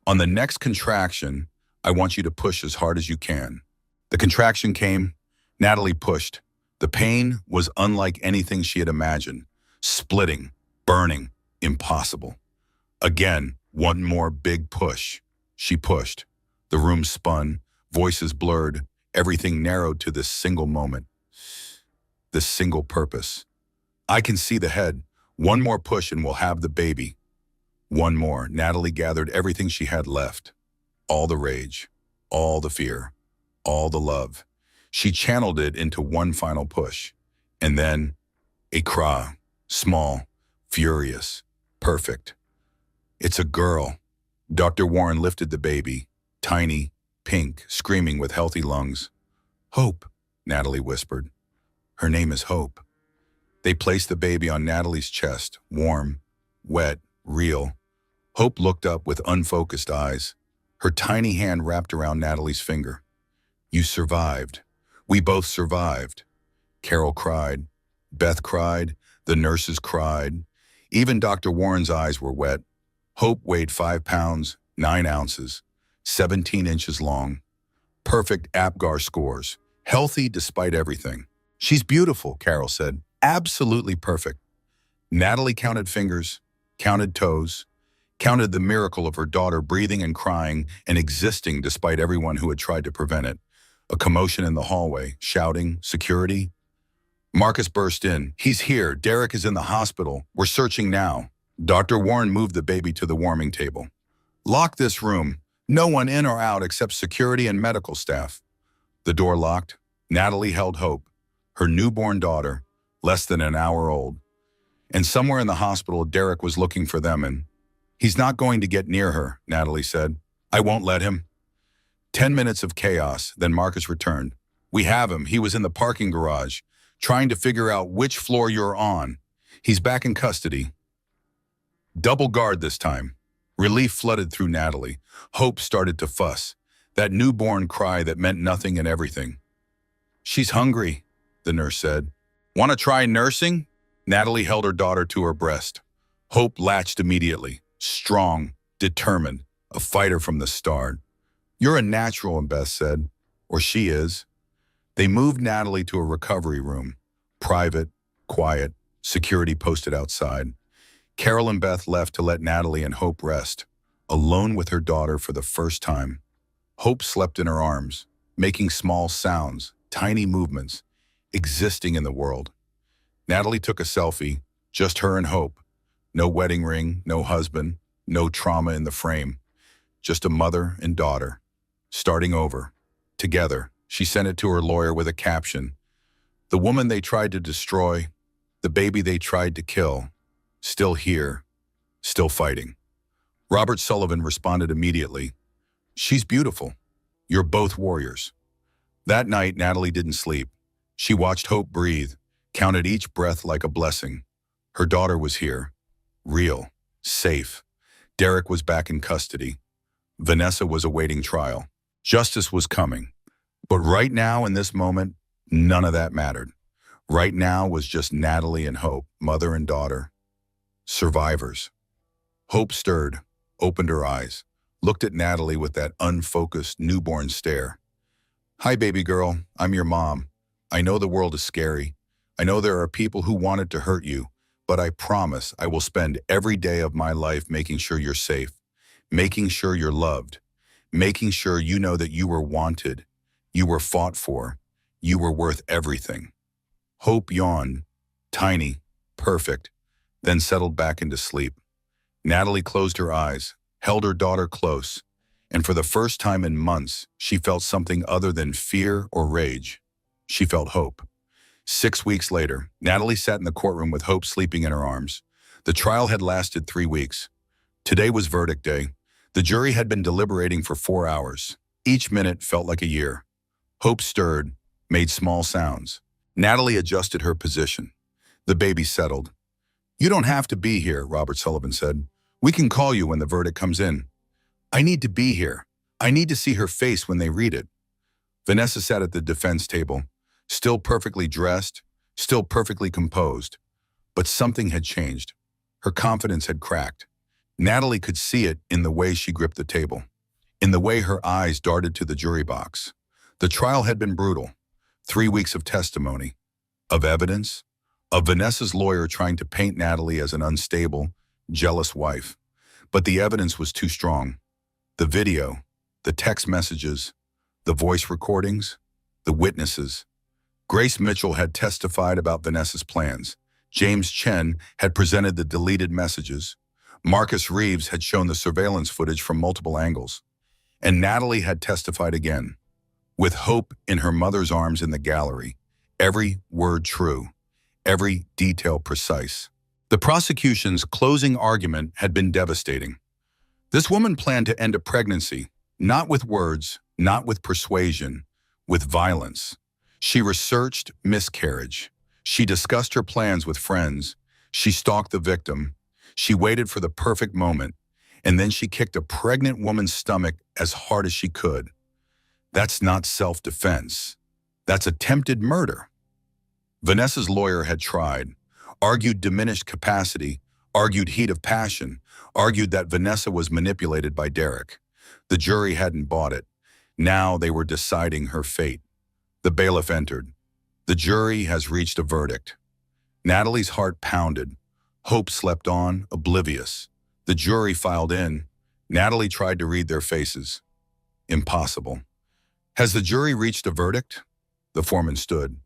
"On the next contraction, I want you to push as hard as you can." The contraction came. Natalie pushed. The pain was unlike anything she had imagined. Splitting, burning, impossible. Again, one more big push. She pushed. The room spun, voices blurred, everything narrowed to this single moment. This single purpose. "I can see the head. One more push and we'll have the baby." One more. Natalie gathered everything she had left. All the rage, all the fear, all the love. She channeled it into one final push. And then a cry, small, furious, perfect. "It's a girl." Dr. Warren lifted the baby, tiny, pink, screaming with healthy lungs. "Hope," Natalie whispered. "Her name is Hope." They placed the baby on Natalie's chest, warm, wet, real. Hope looked up with unfocused eyes. Her tiny hand wrapped around Natalie's finger. "You survived. We both survived." Carol cried. Beth cried. The nurses cried. Even Dr. Warren's eyes were wet. Hope weighed 5 pounds, 9 ounces, 17 inches long. Perfect APGAR scores. Healthy despite everything. "She's beautiful," Carol said. "Absolutely perfect." Natalie counted fingers, counted toes, counted the miracle of her daughter breathing and crying and existing despite everyone who had tried to prevent it. A commotion in the hallway, shouting, security. Marcus burst in. "He's here. Derek is in the hospital. We're searching now." Dr. Warren moved the baby to the warming table. "Lock this room. No one in or out except security and medical staff." The door locked. Natalie held Hope, her newborn daughter, less than an hour old. And somewhere in the hospital, Derek was looking for them and, "He's not going to get near her," Natalie said. "I won't let him." 10 minutes of chaos, then Marcus returned. "We have him. He was in the parking garage, trying to figure out which floor you're on. He's back in custody." Double guard this time. Relief flooded through Natalie. Hope started to fuss. That newborn cry that meant nothing and everything. "She's hungry," the nurse said. "Want to try nursing?" Natalie held her daughter to her breast. Hope latched immediately. Strong, determined, a fighter from the start. "You're a natural," Beth said. "Or she is." They moved Natalie to a recovery room. Private, quiet, security posted outside. Carol and Beth left to let Natalie and Hope rest, alone with her daughter for the first time. Hope slept in her arms, making small sounds, tiny movements, existing in the world. Natalie took a selfie, just her and Hope. No wedding ring, no husband, no trauma in the frame. Just a mother and daughter, starting over, together. She sent it to her lawyer with a caption. "The woman they tried to destroy, the baby they tried to kill, still here, still fighting." Robert Sullivan responded immediately. "She's beautiful. You're both warriors." That night, Natalie didn't sleep. She watched Hope breathe, counted each breath like a blessing. Her daughter was here, real, safe. Derek was back in custody. Vanessa was awaiting trial. Justice was coming. But right now, in this moment, none of that mattered. Right now was just Natalie and Hope, mother and daughter. Survivors. Hope stirred, opened her eyes, looked at Natalie with that unfocused, newborn stare. "Hi, baby girl. I'm your mom. I know the world is scary. I know there are people who wanted to hurt you, but I promise I will spend every day of my life making sure you're safe, making sure you're loved, making sure you know that you were wanted, you were fought for, you were worth everything." Hope yawned, tiny, perfect, then settled back into sleep. Natalie closed her eyes, held her daughter close, and for the first time in months, she felt something other than fear or rage. She felt hope. 6 weeks later, Natalie sat in the courtroom with Hope sleeping in her arms. The trial had lasted 3 weeks. Today was verdict day. The jury had been deliberating for 4 hours. Each minute felt like a year. Hope stirred, made small sounds. Natalie adjusted her position. The baby settled. "You don't have to be here," Robert Sullivan said. "We can call you when the verdict comes in." "I need to be here. I need to see her face when they read it." Vanessa sat at the defense table, still perfectly dressed, still perfectly composed. But something had changed. Her confidence had cracked. Natalie could see it in the way she gripped the table, in the way her eyes darted to the jury box. The trial had been brutal. 3 weeks of testimony, of evidence, of Vanessa's lawyer trying to paint Natalie as an unstable, jealous wife. But the evidence was too strong. The video, the text messages, the voice recordings, the witnesses. Grace Mitchell had testified about Vanessa's plans. James Chen had presented the deleted messages. Marcus Reeves had shown the surveillance footage from multiple angles. And Natalie had testified again, with Hope in her mother's arms in the gallery, every word true, every detail precise. The prosecution's closing argument had been devastating. This woman planned to end a pregnancy, not with words, not with persuasion, with violence. She researched miscarriage. She discussed her plans with friends. She stalked the victim. She waited for the perfect moment, and then she kicked a pregnant woman's stomach as hard as she could. That's not self-defense. That's attempted murder. Vanessa's lawyer had tried, argued diminished capacity, argued heat of passion, argued that Vanessa was manipulated by Derek. The jury hadn't bought it. Now they were deciding her fate. The bailiff entered. The jury has reached a verdict. Natalie's heart pounded. Hope slept on, oblivious. The jury filed in. Natalie tried to read their faces. Impossible. "Has the jury reached a verdict?" The foreman stood.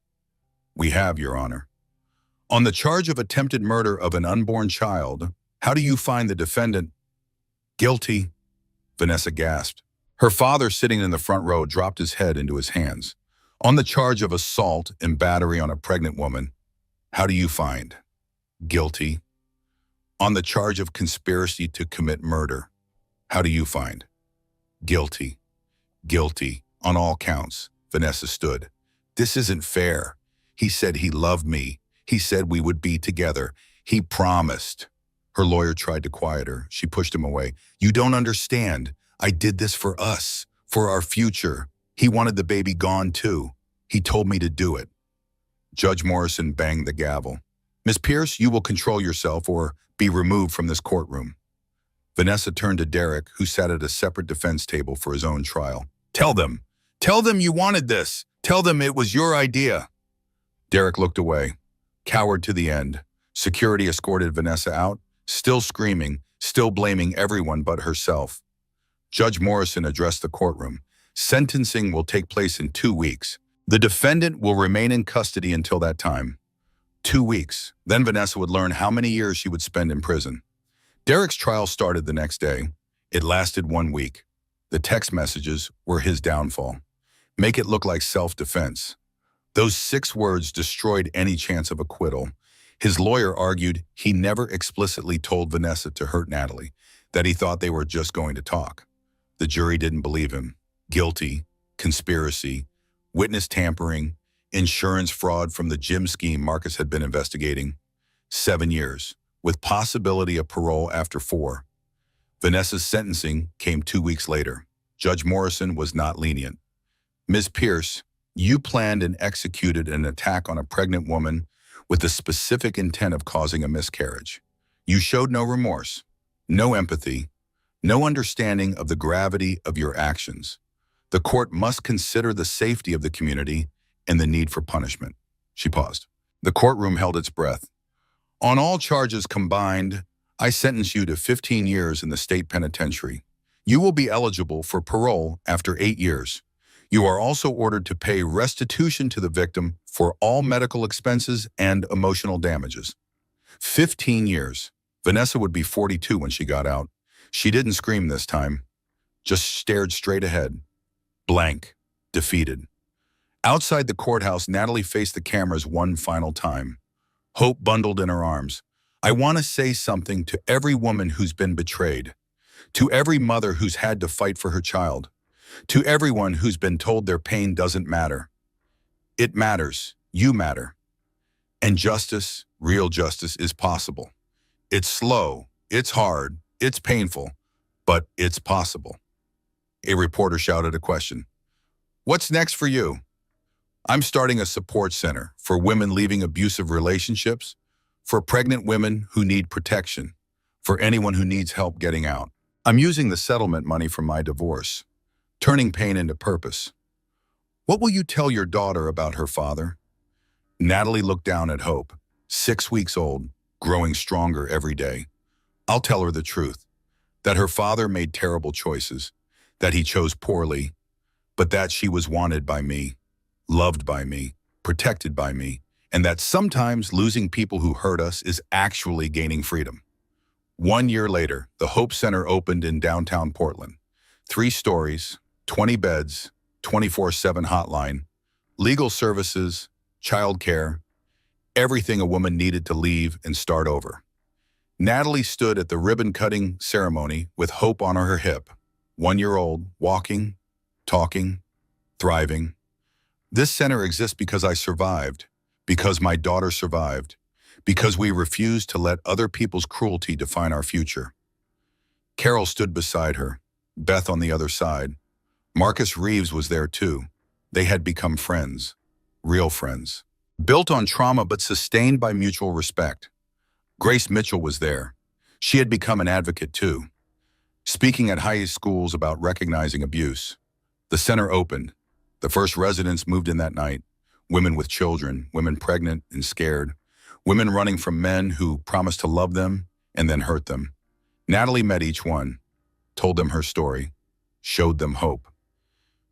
"We have, Your Honor." "On the charge of attempted murder of an unborn child, how do you find the defendant?" "Guilty," Vanessa gasped. Her father, sitting in the front row, dropped his head into his hands. "On the charge of assault and battery on a pregnant woman, how do you find?" "Guilty." "On the charge of conspiracy to commit murder, how do you find?" "Guilty." "Guilty on all counts," Vanessa stood. "This isn't fair. He said he loved me. He said we would be together. He promised." Her lawyer tried to quiet her. She pushed him away. "You don't understand. I did this for us, for our future. He wanted the baby gone too. He told me to do it." Judge Morrison banged the gavel. "Miss Pierce, you will control yourself or be removed from this courtroom." Vanessa turned to Derek, who sat at a separate defense table for his own trial. Tell them you wanted this. Tell them it was your idea." Derek looked away, cowered to the end. Security escorted Vanessa out, still screaming, still blaming everyone but herself. Judge Morrison addressed the courtroom. "Sentencing will take place in 2 weeks. The defendant will remain in custody until that time." 2 weeks. Then Vanessa would learn how many years she would spend in prison. Derek's trial started the next day. It lasted 1 week. The text messages were his downfall. Make it look like self-defense. Those 6 words destroyed any chance of acquittal. His lawyer argued he never explicitly told Vanessa to hurt Natalie, that he thought they were just going to talk. The jury didn't believe him. Guilty, conspiracy, witness tampering, insurance fraud from the gym scheme Marcus had been investigating. 7 years, with possibility of parole after 4. Vanessa's sentencing came 2 weeks later. Judge Morrison was not lenient. Ms. Pierce, you planned and executed an attack on a pregnant woman with the specific intent of causing a miscarriage. You showed no remorse, no empathy, no understanding of the gravity of your actions. The court must consider the safety of the community and the need for punishment. She paused. The courtroom held its breath. On all charges combined, I sentence you to 15 years in the state penitentiary. You will be eligible for parole after 8 years. You are also ordered to pay restitution to the victim for all medical expenses and emotional damages. 15 years. Vanessa would be 42 when she got out. She didn't scream this time, just stared straight ahead. Blank, defeated. Outside the courthouse, Natalie faced the cameras one final time. Hope bundled in her arms. I want to say something to every woman who's been betrayed, to every mother who's had to fight for her child, to everyone who's been told their pain doesn't matter. It matters. You matter. And justice, real justice, is possible. It's slow, it's hard, it's painful, but it's possible. A reporter shouted a question. What's next for you? I'm starting a support center for women leaving abusive relationships, for pregnant women who need protection, for anyone who needs help getting out. I'm using the settlement money from my divorce, turning pain into purpose. What will you tell your daughter about her father? Natalie looked down at Hope, 6 weeks old, growing stronger every day. I'll tell her the truth, that her father made terrible choices, that he chose poorly, but that she was wanted by me, loved by me, protected by me, and that sometimes losing people who hurt us is actually gaining freedom. 1 year later, the Hope Center opened in downtown Portland. 3 stories, 20 beds, 24/7 hotline, legal services, childcare, everything a woman needed to leave and start over. Natalie stood at the ribbon-cutting ceremony with Hope on her hip, 1 year old, walking, talking, thriving. This center exists because I survived, because my daughter survived, because we refused to let other people's cruelty define our future. Carol stood beside her, Beth on the other side. Marcus Reeves was there too. They had become friends, real friends, built on trauma but sustained by mutual respect. Grace Mitchell was there. She had become an advocate too, speaking at high schools about recognizing abuse. The center opened. The first residents moved in that night. Women with children, women pregnant and scared, women running from men who promised to love them and then hurt them. Natalie met each one, told them her story, showed them hope.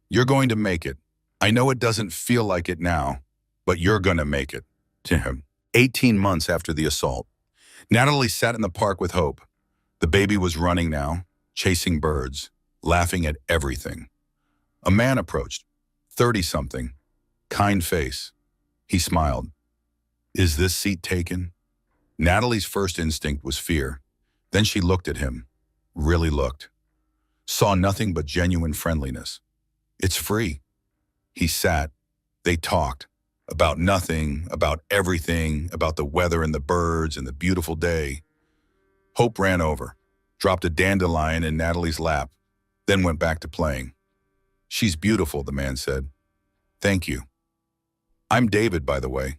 You're going to make it. I know it doesn't feel like it now, but you're gonna make it. To him. 18 months after the assault, Natalie sat in the park with Hope. The baby was running now, chasing birds, laughing at everything. A man approached, 30-something, kind face. He smiled. Is this seat taken? Natalie's first instinct was fear. Then she looked at him, really looked. Saw nothing but genuine friendliness. It's free. He sat. They talked. About nothing, about everything, about the weather and the birds and the beautiful day. Hope ran over, dropped a dandelion in Natalie's lap, then went back to playing. She's beautiful, the man said. Thank you. I'm David, by the way.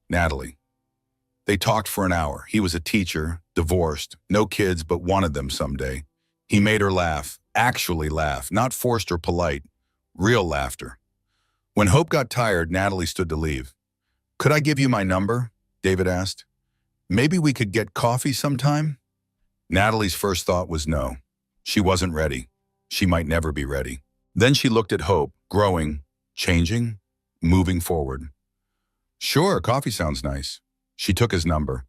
Natalie. They talked for an hour. He was a teacher, divorced, no kids, but wanted them someday. He made her laugh, actually laugh, not forced or polite, real laughter. When Hope got tired, Natalie stood to leave. Could I give you my number? David asked. Maybe we could get coffee sometime? Natalie's first thought was no. She wasn't ready. She might never be ready. Then she looked at Hope, growing, changing, moving forward. Sure, coffee sounds nice. She took his number,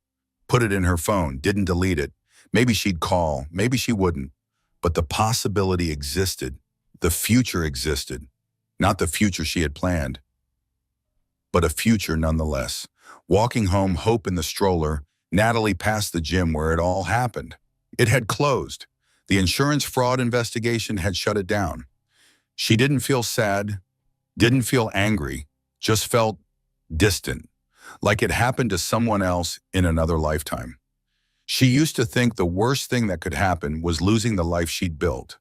put it in her phone, didn't delete it. Maybe she'd call, maybe she wouldn't. But the possibility existed. The future existed. Not the future she had planned, but a future nonetheless. Walking home, Hope in the stroller, Natalie passed the gym where it all happened. It had closed. The insurance fraud investigation had shut it down. She didn't feel sad, didn't feel angry, just felt distant, like it happened to someone else in another lifetime. She used to think the worst thing that could happen was losing the life she'd built.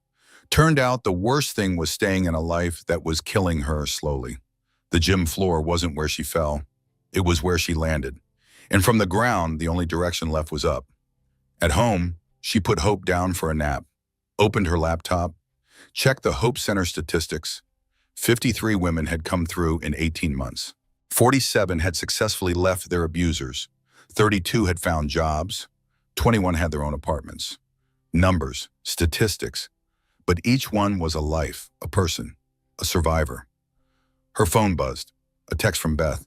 Turned out the worst thing was staying in a life that was killing her slowly. The gym floor wasn't where she fell. It was where she landed. And from the ground, the only direction left was up. At home, she put Hope down for a nap, opened her laptop, checked the Hope Center statistics. 53 women had come through in 18 months. 47 had successfully left their abusers. 32 had found jobs. 21 had their own apartments. Numbers, statistics. But each one was a life, a person, a survivor. Her phone buzzed. A text from Beth.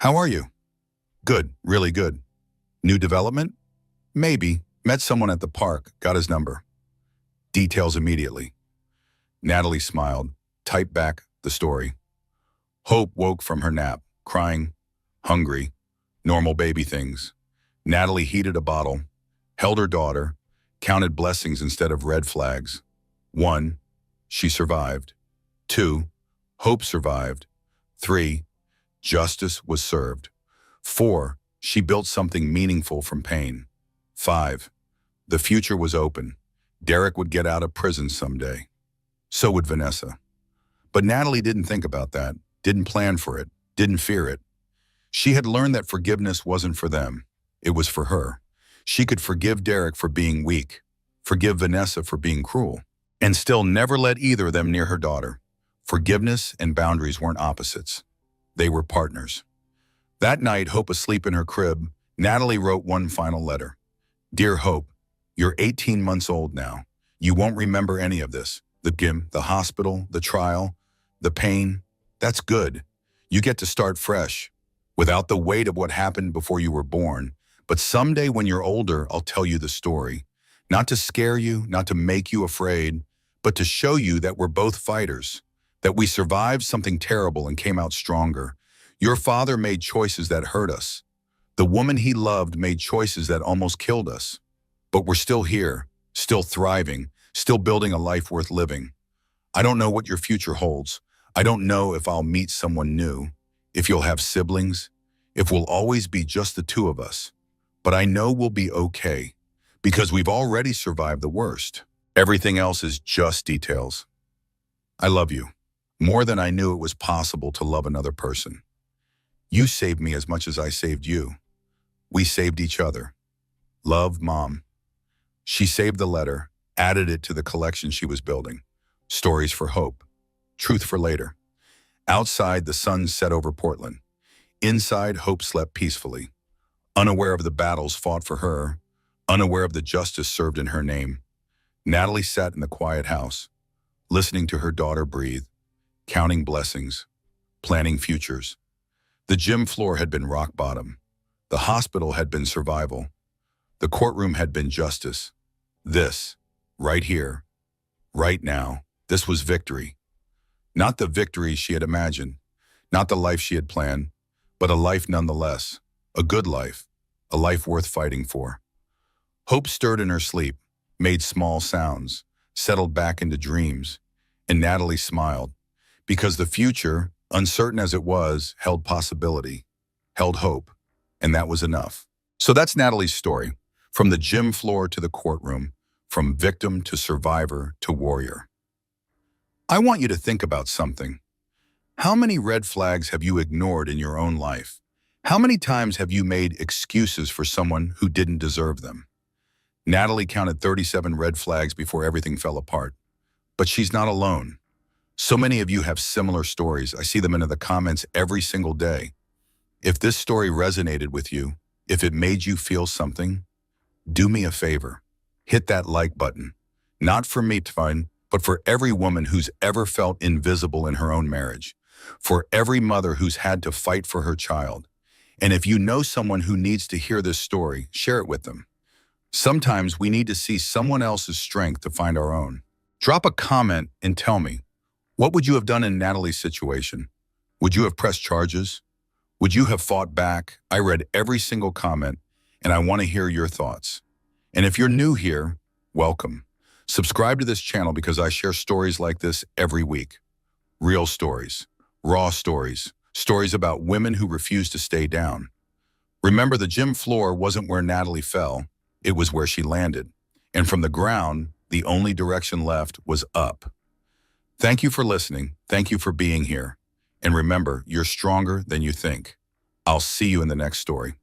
"How are you?" "Good, really good." "New development?" "Maybe. Met someone at the park, got his number." Details immediately. Natalie smiled, typed back the story. Hope woke from her nap, crying, hungry, normal baby things. Natalie heated a bottle, held her daughter, counted blessings instead of red flags. 1, she survived. 2, Hope survived. 3, justice was served. 4, she built something meaningful from pain. 5, the future was open. Derek would get out of prison someday. So would Vanessa. But Natalie didn't think about that, didn't plan for it, didn't fear it. She had learned that forgiveness wasn't for them. It was for her. She could forgive Derek for being weak, forgive Vanessa for being cruel, and still never let either of them near her daughter. Forgiveness and boundaries weren't opposites. They were partners. That night, Hope asleep in her crib, Natalie wrote one final letter. "Dear Hope, you're 18 months old now. You won't remember any of this. The gym, the hospital, the trial, the pain. That's good. You get to start fresh, without the weight of what happened before you were born. But someday when you're older, I'll tell you the story. Not to scare you, not to make you afraid, but to show you that we're both fighters, that we survived something terrible and came out stronger. Your father made choices that hurt us. The woman he loved made choices that almost killed us. But we're still here, still thriving, still building a life worth living. I don't know what your future holds. I don't know if I'll meet someone new, if you'll have siblings, if we'll always be just the two of us. But I know we'll be okay, because we've already survived the worst. Everything else is just details. I love you, more than I knew it was possible to love another person. You saved me as much as I saved you. We saved each other. Love, Mom." She saved the letter, added it to the collection she was building. Stories for Hope. Truth for later. Outside, the sun set over Portland. Inside, Hope slept peacefully, unaware of the battles fought for her, unaware of the justice served in her name. Natalie sat in the quiet house, listening to her daughter breathe, counting blessings, planning futures. The gym floor had been rock bottom. The hospital had been survival. The courtroom had been justice. This, right here, right now, this was victory. Not the victory she had imagined, not the life she had planned, but a life nonetheless, a good life, a life worth fighting for. Hope stirred in her sleep, made small sounds, settled back into dreams, and Natalie smiled, because the future, uncertain as it was, held possibility, held hope, and that was enough. So that's Natalie's story, from the gym floor to the courtroom, from victim to survivor to warrior. I want you to think about something. How many red flags have you ignored in your own life? How many times have you made excuses for someone who didn't deserve them? Natalie counted 37 red flags before everything fell apart. But she's not alone. So many of you have similar stories. I see them in the comments every single day. If this story resonated with you, if it made you feel something, do me a favor. Hit that like button. Not for me to find, but for every woman who's ever felt invisible in her own marriage. For every mother who's had to fight for her child. And if you know someone who needs to hear this story, share it with them. Sometimes we need to see someone else's strength to find our own. Drop a comment and tell me, what would you have done in Natalie's situation? Would you have pressed charges? Would you have fought back? I read every single comment, and I want to hear your thoughts. And if you're new here, welcome. Subscribe to this channel because I share stories like this every week. Real stories, raw stories, Stories about women who refused to stay down. Remember, the gym floor wasn't where Natalie fell, it was where she landed. And from the ground, the only direction left was up. Thank you for listening. Thank you for being here. And remember, you're stronger than you think. I'll see you in the next story.